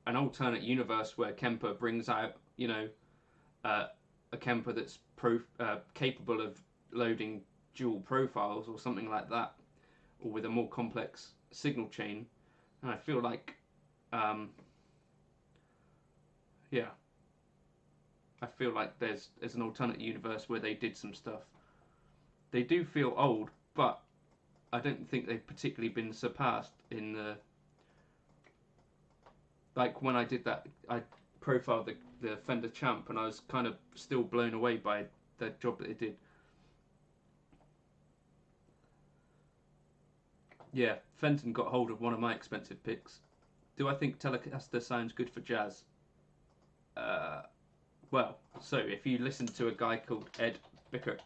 an alternate universe where Kemper brings out, a Kemper that's capable of loading dual profiles or something like that, or with a more complex signal chain. And I feel like, I feel like there's an alternate universe where they did some stuff. They do feel old, but I don't think they've particularly been surpassed in the. Like when I did that, I profiled the Fender Champ, and I was kind of still blown away by the job that it did. Yeah, Fenton got hold of one of my expensive picks. Do I think Telecaster sounds good for jazz? Well, so if you listen to a guy called Ed Bickert,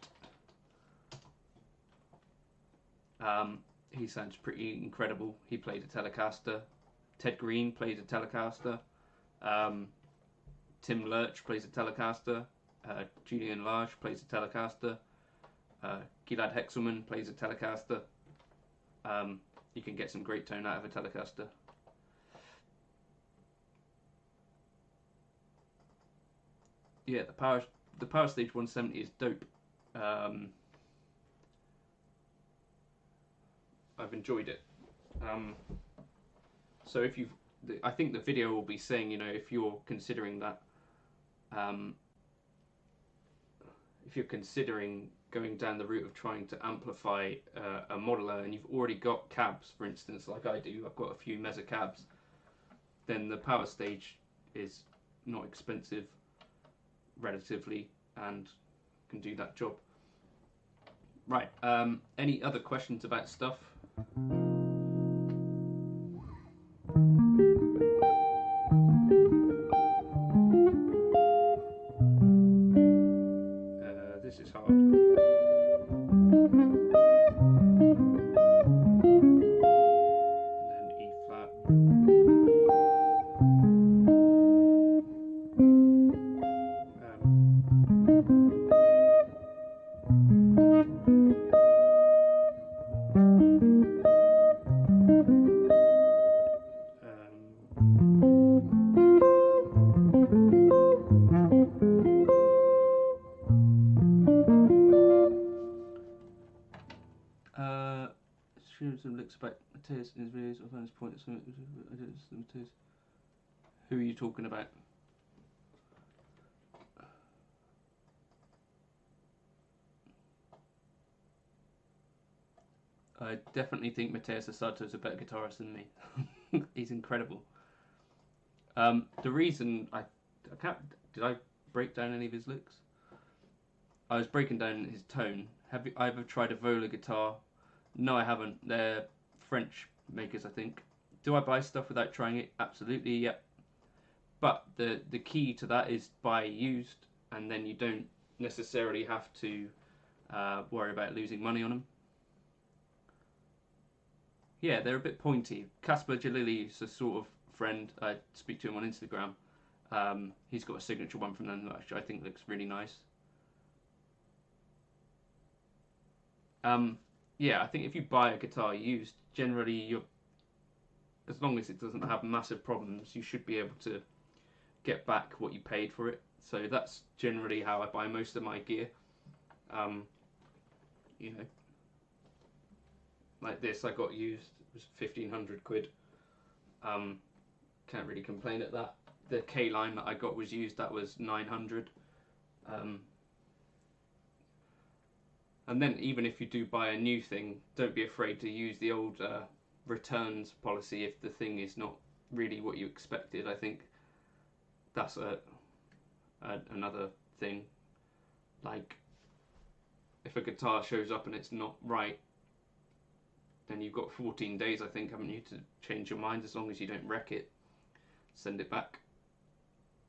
he sounds pretty incredible. He played a Telecaster. Ted Green plays a Telecaster. Tim Lurch plays a Telecaster. Julian Large plays a Telecaster. Gilad Hexelman plays a Telecaster. You can get some great tone out of a Telecaster. Yeah, the Power Stage 170 is dope. I've enjoyed it. So if I think the video will be saying, if you're considering that, if you're considering going down the route of trying to amplify a modeler, and you've already got cabs, for instance, like I do, I've got a few Mesa cabs, then the Power Stage is not expensive relatively and can do that job. Right, any other questions about stuff? This is hard. And then E flat. Some licks about Mateus in his videos. I found his point. Who are you talking about? I definitely think Mateus Asato is a better guitarist than me. He's incredible. The reason I can't, did I break down any of his licks? I was breaking down his tone. Have you ever tried a Vola guitar? No, I haven't. They're French makers, I think. Do I buy stuff without trying it? Absolutely, yep. But the key to that is buy used, and then you don't necessarily have to worry about losing money on them. Yeah, they're a bit pointy. Casper Jalili is a sort of friend. I speak to him on Instagram. He's got a signature one from them that I think looks really nice. Yeah, I think if you buy a guitar used, generally as long as it doesn't have massive problems, you should be able to get back what you paid for it. So that's generally how I buy most of my gear. Like this, I got used. It was 1,500 quid. Can't really complain at that. The K line that I got was used. That was 900. And then even if you do buy a new thing, don't be afraid to use the old returns policy if the thing is not really what you expected. I think that's another thing. Like, if a guitar shows up and it's not right, then you've got 14 days, I think, haven't you, to change your mind, as long as you don't wreck it. Send it back.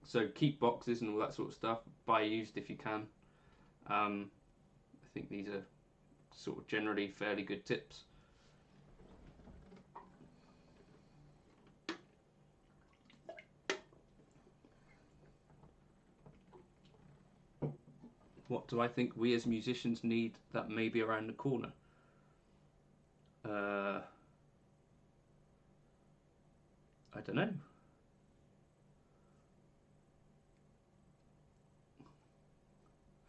So keep boxes and all that sort of stuff. Buy used if you can. I think these are sort of generally fairly good tips. What do I think we as musicians need that may be around the corner? I don't know.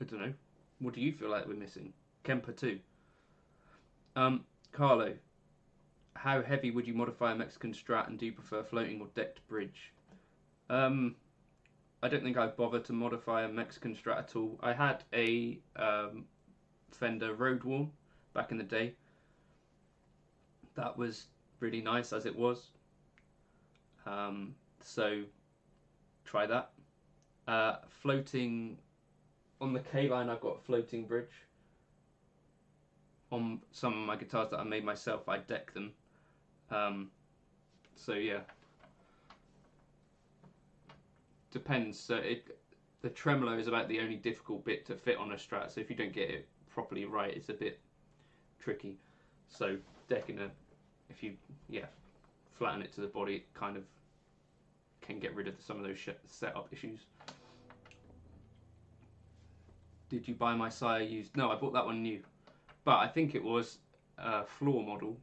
I don't know. What do you feel like we're missing? Kemper too. Carlo, how heavy would you modify a Mexican Strat, and do you prefer floating or decked bridge? I don't think I'd bother to modify a Mexican Strat at all. I had a Fender Road Worn back in the day. That was really nice as it was. So try that. Floating on the K line, I've got a floating bridge. On some of my guitars that I made myself, I deck them. So yeah, depends. So the tremolo is about the only difficult bit to fit on a Strat. So if you don't get it properly right, it's a bit tricky. So decking if you flatten it to the body, it kind of can get rid of some of those setup issues. Did you buy my Sire used? No, I bought that one new, but I think it was a floor model.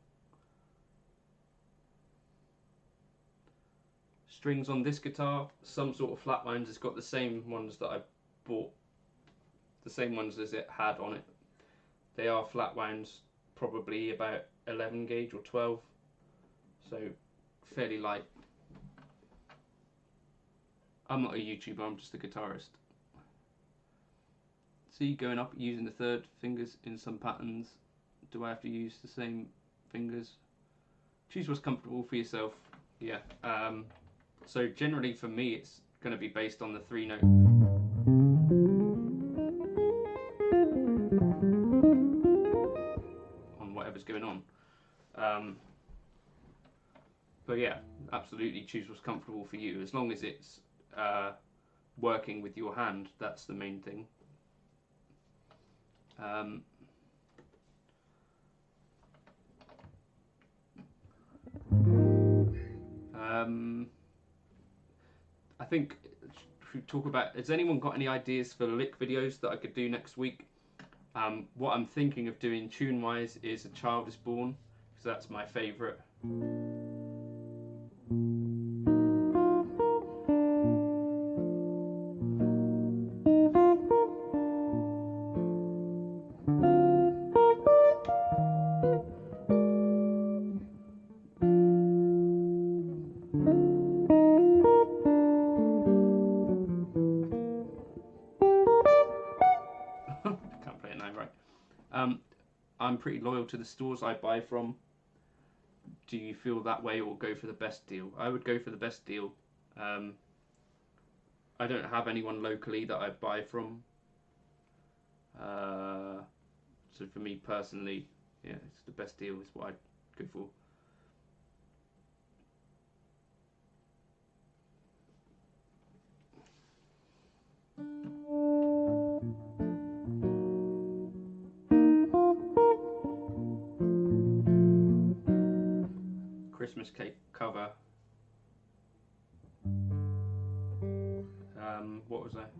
Strings on this guitar, some sort of flatlines. It's got the same ones that I bought, the same ones as it had on it. They are flat wounds, probably about 11 gauge or 12, so fairly light. I'm not a YouTuber, I'm just a guitarist. See, going up, using the third fingers in some patterns. Do I have to use the same fingers? Choose what's comfortable for yourself. Yeah. So generally for me, it's going to be based on the 3-note. On whatever's going on. But yeah, absolutely choose what's comfortable for you. As long as it's working with your hand, that's the main thing. I think we talk about, has anyone got any ideas for lick videos that I could do next week? What I'm thinking of doing tune wise is A Child Is Born, because that's my favourite. I'm pretty loyal to the stores I buy from. Do you feel that way, or go for the best deal? I would go for the best deal. I don't have anyone locally that I buy from. So for me personally, yeah, it's the best deal is what I'd go for. Christmas cake cover. What was that?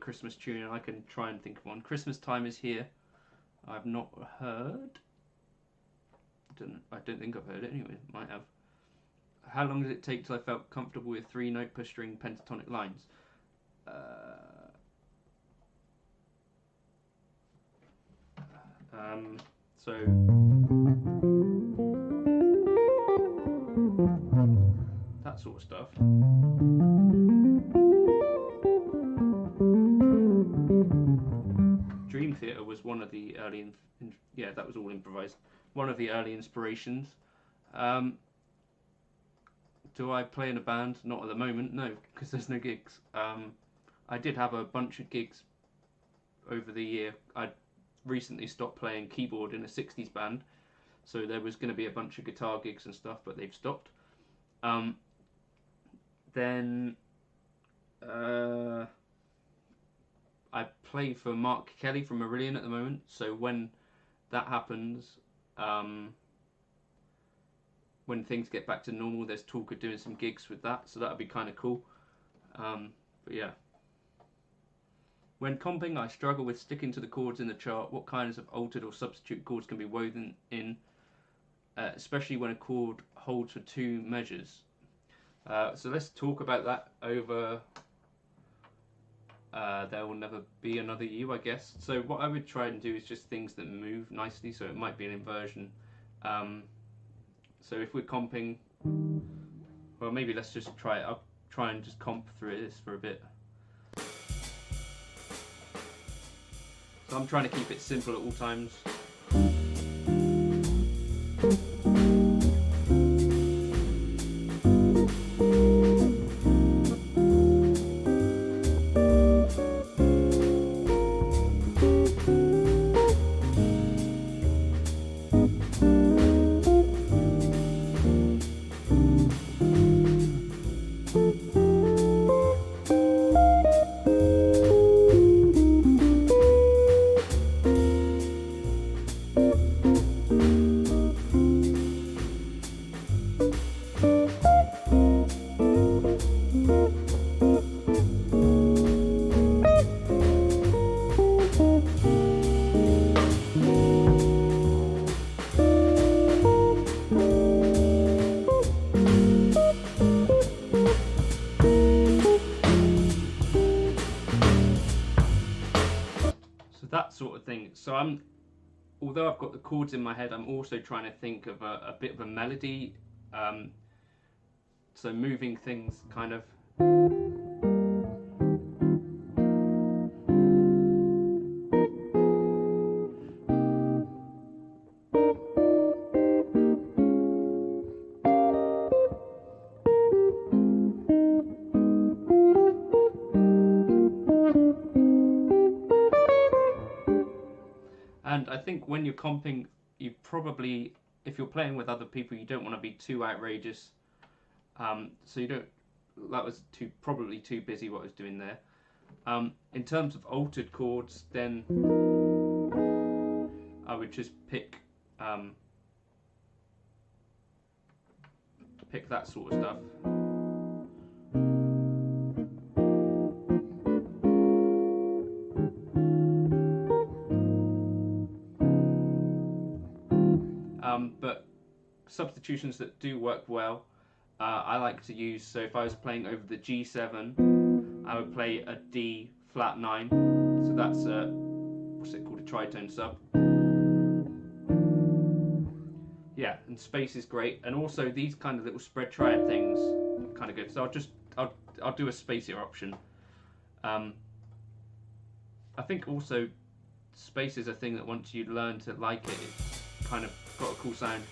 Christmas tune, and I can try and think of one. Christmas Time Is Here. I've not heard. I don't think I've heard it anyway. Might have. How long did it take till I felt comfortable with 3 note per string pentatonic lines? So that sort of stuff. Dream Theater was one of the early, yeah, that was all improvised. One of the early inspirations. Do I play in a band? Not at the moment, no, because there's no gigs. I did have a bunch of gigs over the year. I recently stopped playing keyboard in a 60s band, so there was going to be a bunch of guitar gigs and stuff, but they've stopped. Then I play for Mark Kelly from Marillion at the moment, so when that happens, when things get back to normal, there's talk of doing some gigs with that, so that'd be kind of cool. But yeah. When comping, I struggle with sticking to the chords in the chart. What kinds of altered or substitute chords can be woven in, especially when a chord holds for 2 measures? So let's talk about that over There Will Never Be Another You, I guess. So what I would try and do is just things that move nicely, so it might be an inversion. So if we're comping, well, maybe let's just try it. I'll try and just comp through this for a bit. So I'm trying to keep it simple at all times. That sort of thing. So although I've got the chords in my head, I'm also trying to think of a bit of a melody. So moving things kind of. And I think when you're comping, you probably, if you're playing with other people, you don't want to be too outrageous. So you don't, that was probably too busy what I was doing there. In terms of altered chords, then I would just pick that sort of stuff. But substitutions that do work well, I like to use, so if I was playing over the G7, I would play a D flat 9, so that's what's it called, a tritone sub. Yeah, and space is great, and also these kind of little spread triad things are kind of good, so I'll do a spacier option. I think also space is a thing that once you learn to like it, it's kind of got a cool sound.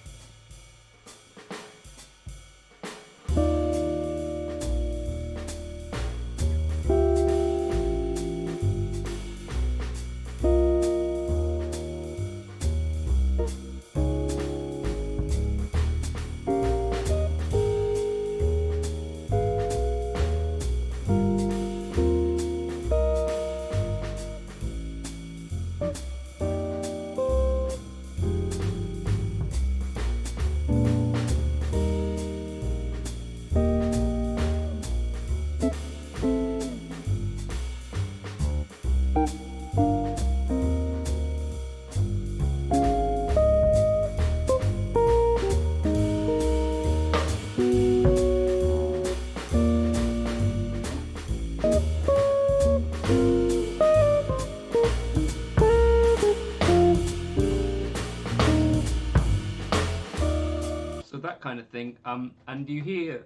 So that kind of thing. And you hear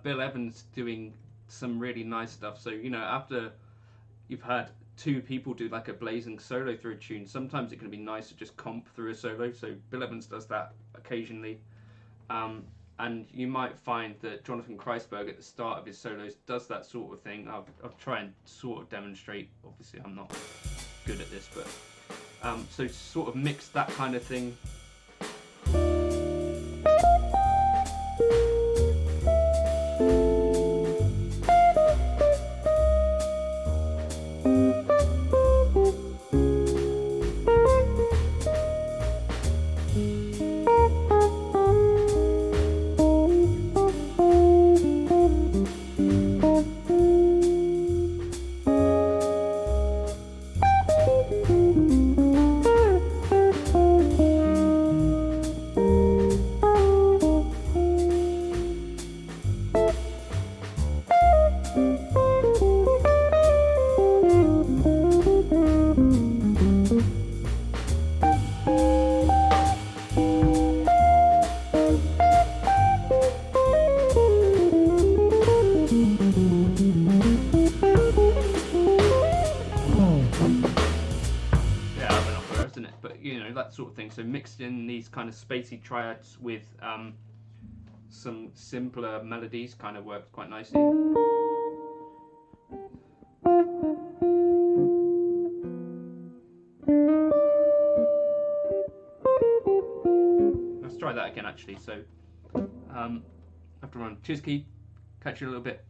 Bill Evans doing some really nice stuff. So, you know, after you've had two people do like a blazing solo through a tune, sometimes it can be nice to just comp through a solo. So Bill Evans does that occasionally. And you might find that Jonathan Kreisberg at the start of his solos does that sort of thing. I'll try and sort of demonstrate. Obviously, I'm not good at this, but so sort of mix that kind of thing. Sort of thing. So mixed in these kind of spacey triads with some simpler melodies kind of works quite nicely. Let's try that again actually. So after run cheers key, catch you a little bit.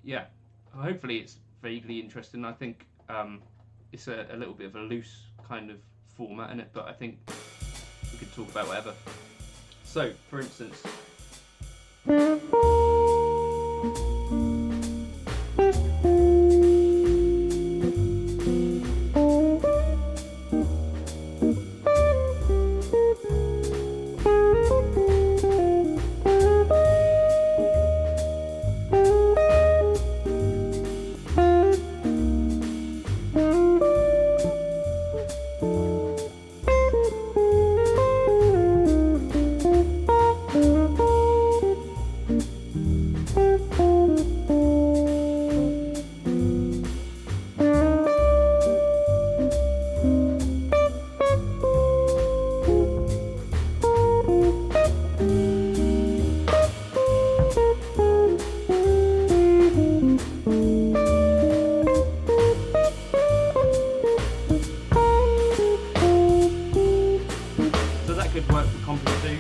Yeah, hopefully it's vaguely interesting. I think it's a little bit of a loose kind of format in it, but I think we could talk about whatever. So, for instance, could work for comping too.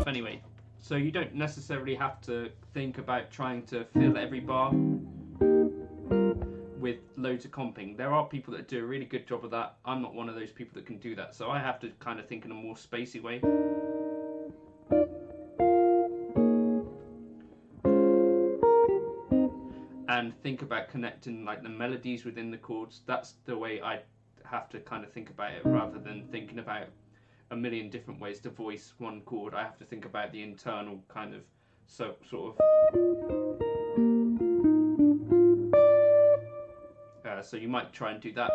Anyway, so you don't necessarily have to think about trying to fill every bar with loads of comping. There are people that do a really good job of that. I'm not one of those people that can do that, so I have to kind of think in a more spacey way. And think about connecting like the melodies within the chords. That's the way I have to kind of think about it, rather than thinking about a million different ways to voice one chord. I have to think about the internal kind of sort of. So you might try and do that.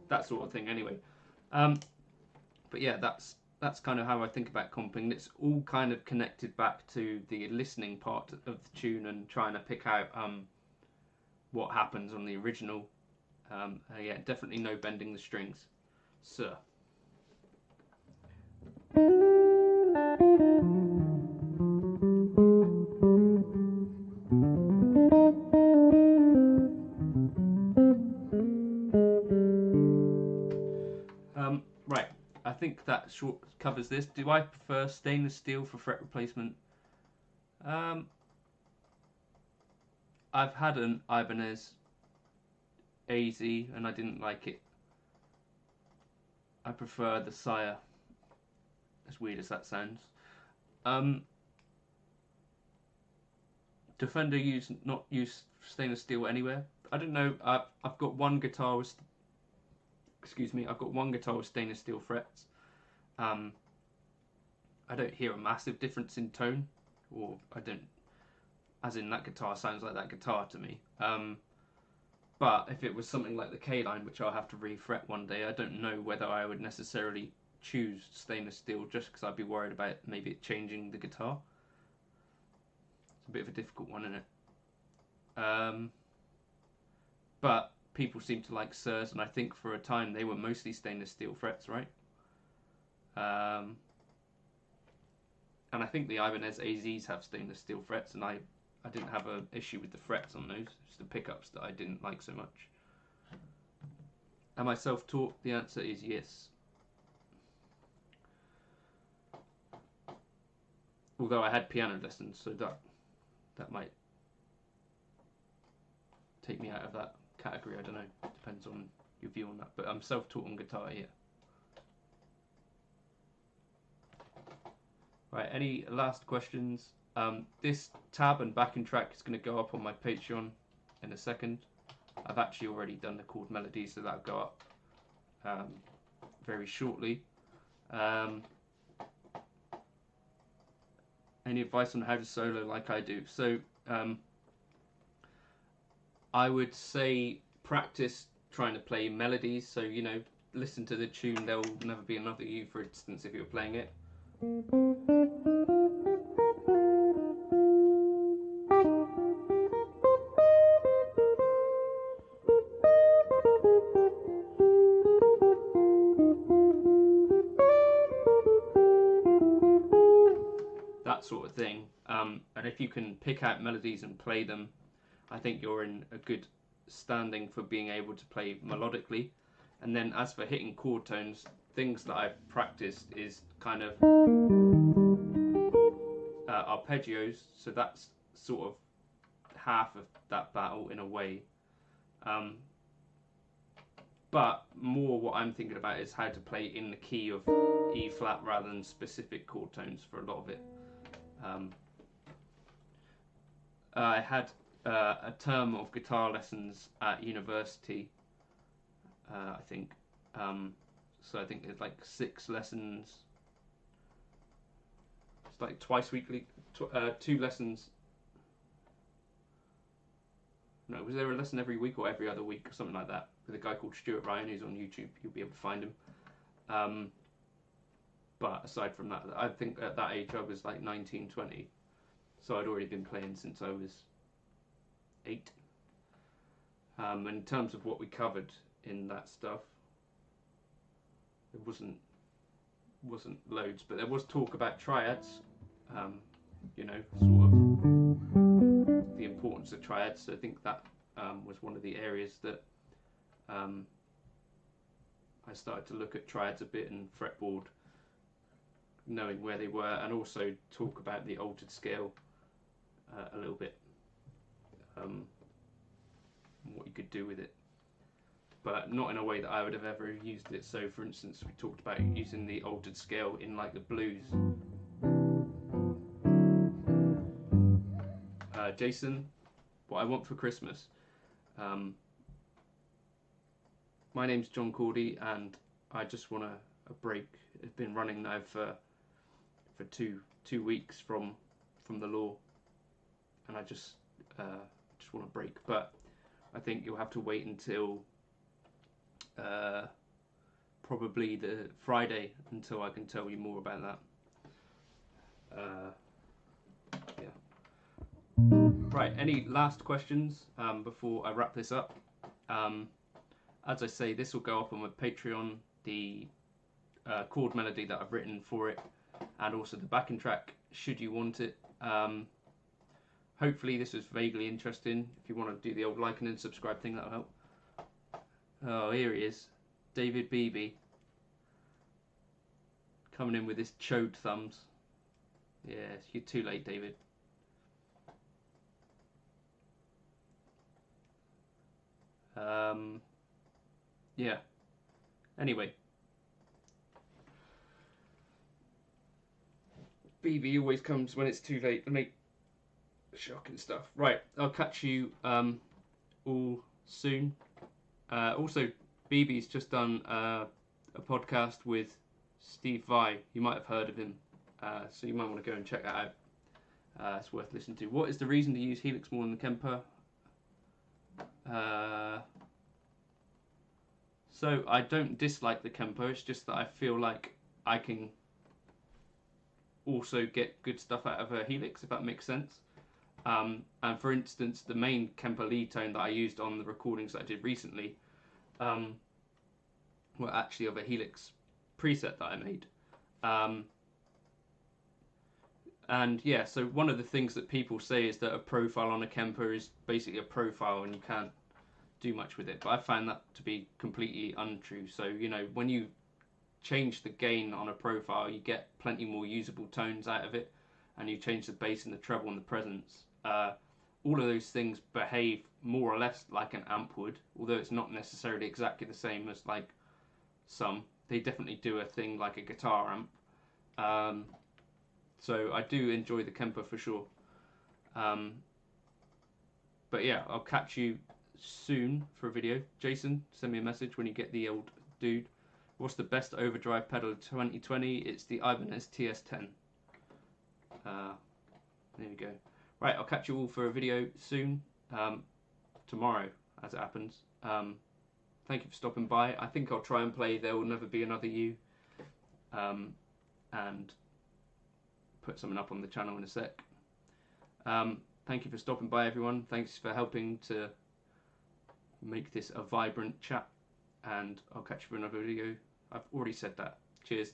That sort of thing anyway. But yeah, that's kind of how I think about comping. It's all kind of connected back to the listening part of the tune and trying to pick out what happens on the original. Yeah, definitely no bending the strings, sir. think that short covers this. Do I prefer stainless steel for fret replacement? I've had an Ibanez AZ and I didn't like it. I prefer the Sire, as weird as that sounds. Defender not use stainless steel anywhere. I don't know. I've got one guitar with, I've got one guitar with stainless steel frets. I don't hear a massive difference in tone, or I don't, as in that guitar sounds like that guitar to me. But if it was something like the K-line, which I'll have to re-fret one day, I don't know whether I would necessarily choose stainless steel just because I'd be worried about maybe it changing the guitar. It's a bit of a difficult one, isn't it? But people seem to like Sirs, and I think for a time they were mostly stainless steel frets, right? And I think the Ibanez AZs have stainless steel frets, and I didn't have an issue with the frets on those. It's the pickups that I didn't like so much. Am I self-taught? The answer is yes. Although I had piano lessons, so that might take me out of that category. I don't know. Depends on your view on that. But I'm self-taught on guitar, yeah. Right, any last questions? This tab and backing track is going to go up on my Patreon in a second. I've actually already done the chord melody, so that'll go up very shortly. Any advice on how to solo like I do? So I would say practice trying to play melodies. So, you know, listen to the tune There Will Never Be Another You, for instance, if you're playing it. That sort of thing. And if you can pick out melodies and play them, I think you're in a good standing for being able to play melodically. And then as for hitting chord tones, things that I've practiced is kind of arpeggios, so that's sort of half of that battle in a way. But more what I'm thinking about is how to play in the key of E flat rather than specific chord tones for a lot of it. I had a term of guitar lessons at university, I think. So I think it's like 6 lessons. It's like twice weekly, 2 lessons. No, was there a lesson every week or every other week or something like that? With a guy called Stuart Ryan who's on YouTube. You'll be able to find him. But aside from that, I think at that age I was like 19, 20. So I'd already been playing since I was 8. And in terms of what we covered in that stuff, it wasn't loads, but there was talk about triads, you know, sort of the importance of triads. So I think that was one of the areas that I started to look at triads a bit and fretboard, knowing where they were, and also talk about the altered scale a little bit, and what you could do with it, but not in a way that I would have ever used it. So for instance, we talked about using the altered scale in like the blues. Jason, what I want for Christmas. My name's John Cordy and I just want a break. It's been running now for 2 weeks from the law, and I just want a break. But I think you'll have to wait until probably the Friday until I can tell you more about that. Yeah. Right, any last questions before I wrap this up? As I say, this will go up on my Patreon, the chord melody that I've written for it, and also the backing track, should you want it. Hopefully this was vaguely interesting. If you want to do the old like and subscribe thing, that'll help. Oh, here he is, David Beebe. Coming in with his chode thumbs. Yes, you're too late, David. Yeah. Anyway. BB always comes when it's too late to make shocking stuff. Right, I'll catch you all soon. Also, BB's just done a podcast with Steve Vai. You might have heard of him, so you might want to go and check that out. It's worth listening to. What is the reason to use Helix more than the Kemper? So I don't dislike the Kemper, it's just that I feel like I can also get good stuff out of a Helix, if that makes sense. And for instance, the main Kemper lead tone that I used on the recordings that I did recently were actually of a Helix preset that I made. And yeah, so one of the things that people say is that a profile on a Kemper is basically a profile and you can't do much with it, but I found that to be completely untrue. So, you know, when you change the gain on a profile, you get plenty more usable tones out of it, and you change the bass and the treble and the presence. All of those things behave more or less like an amp would, although it's not necessarily exactly the same as like some. They definitely do a thing like a guitar amp. So I do enjoy the Kemper for sure. But yeah, I'll catch you soon for a video. Jason, send me a message when you get the old dude. What's the best overdrive pedal of 2020? It's the Ibanez TS10. There we go. Right, I'll catch you all for a video soon. Tomorrow, as it happens. Thank you for stopping by. I think I'll try and play There Will Never Be Another You. And put something up on the channel in a sec. Thank you for stopping by, everyone. Thanks for helping to make this a vibrant chat, and I'll catch you for another video. I've already said that. Cheers.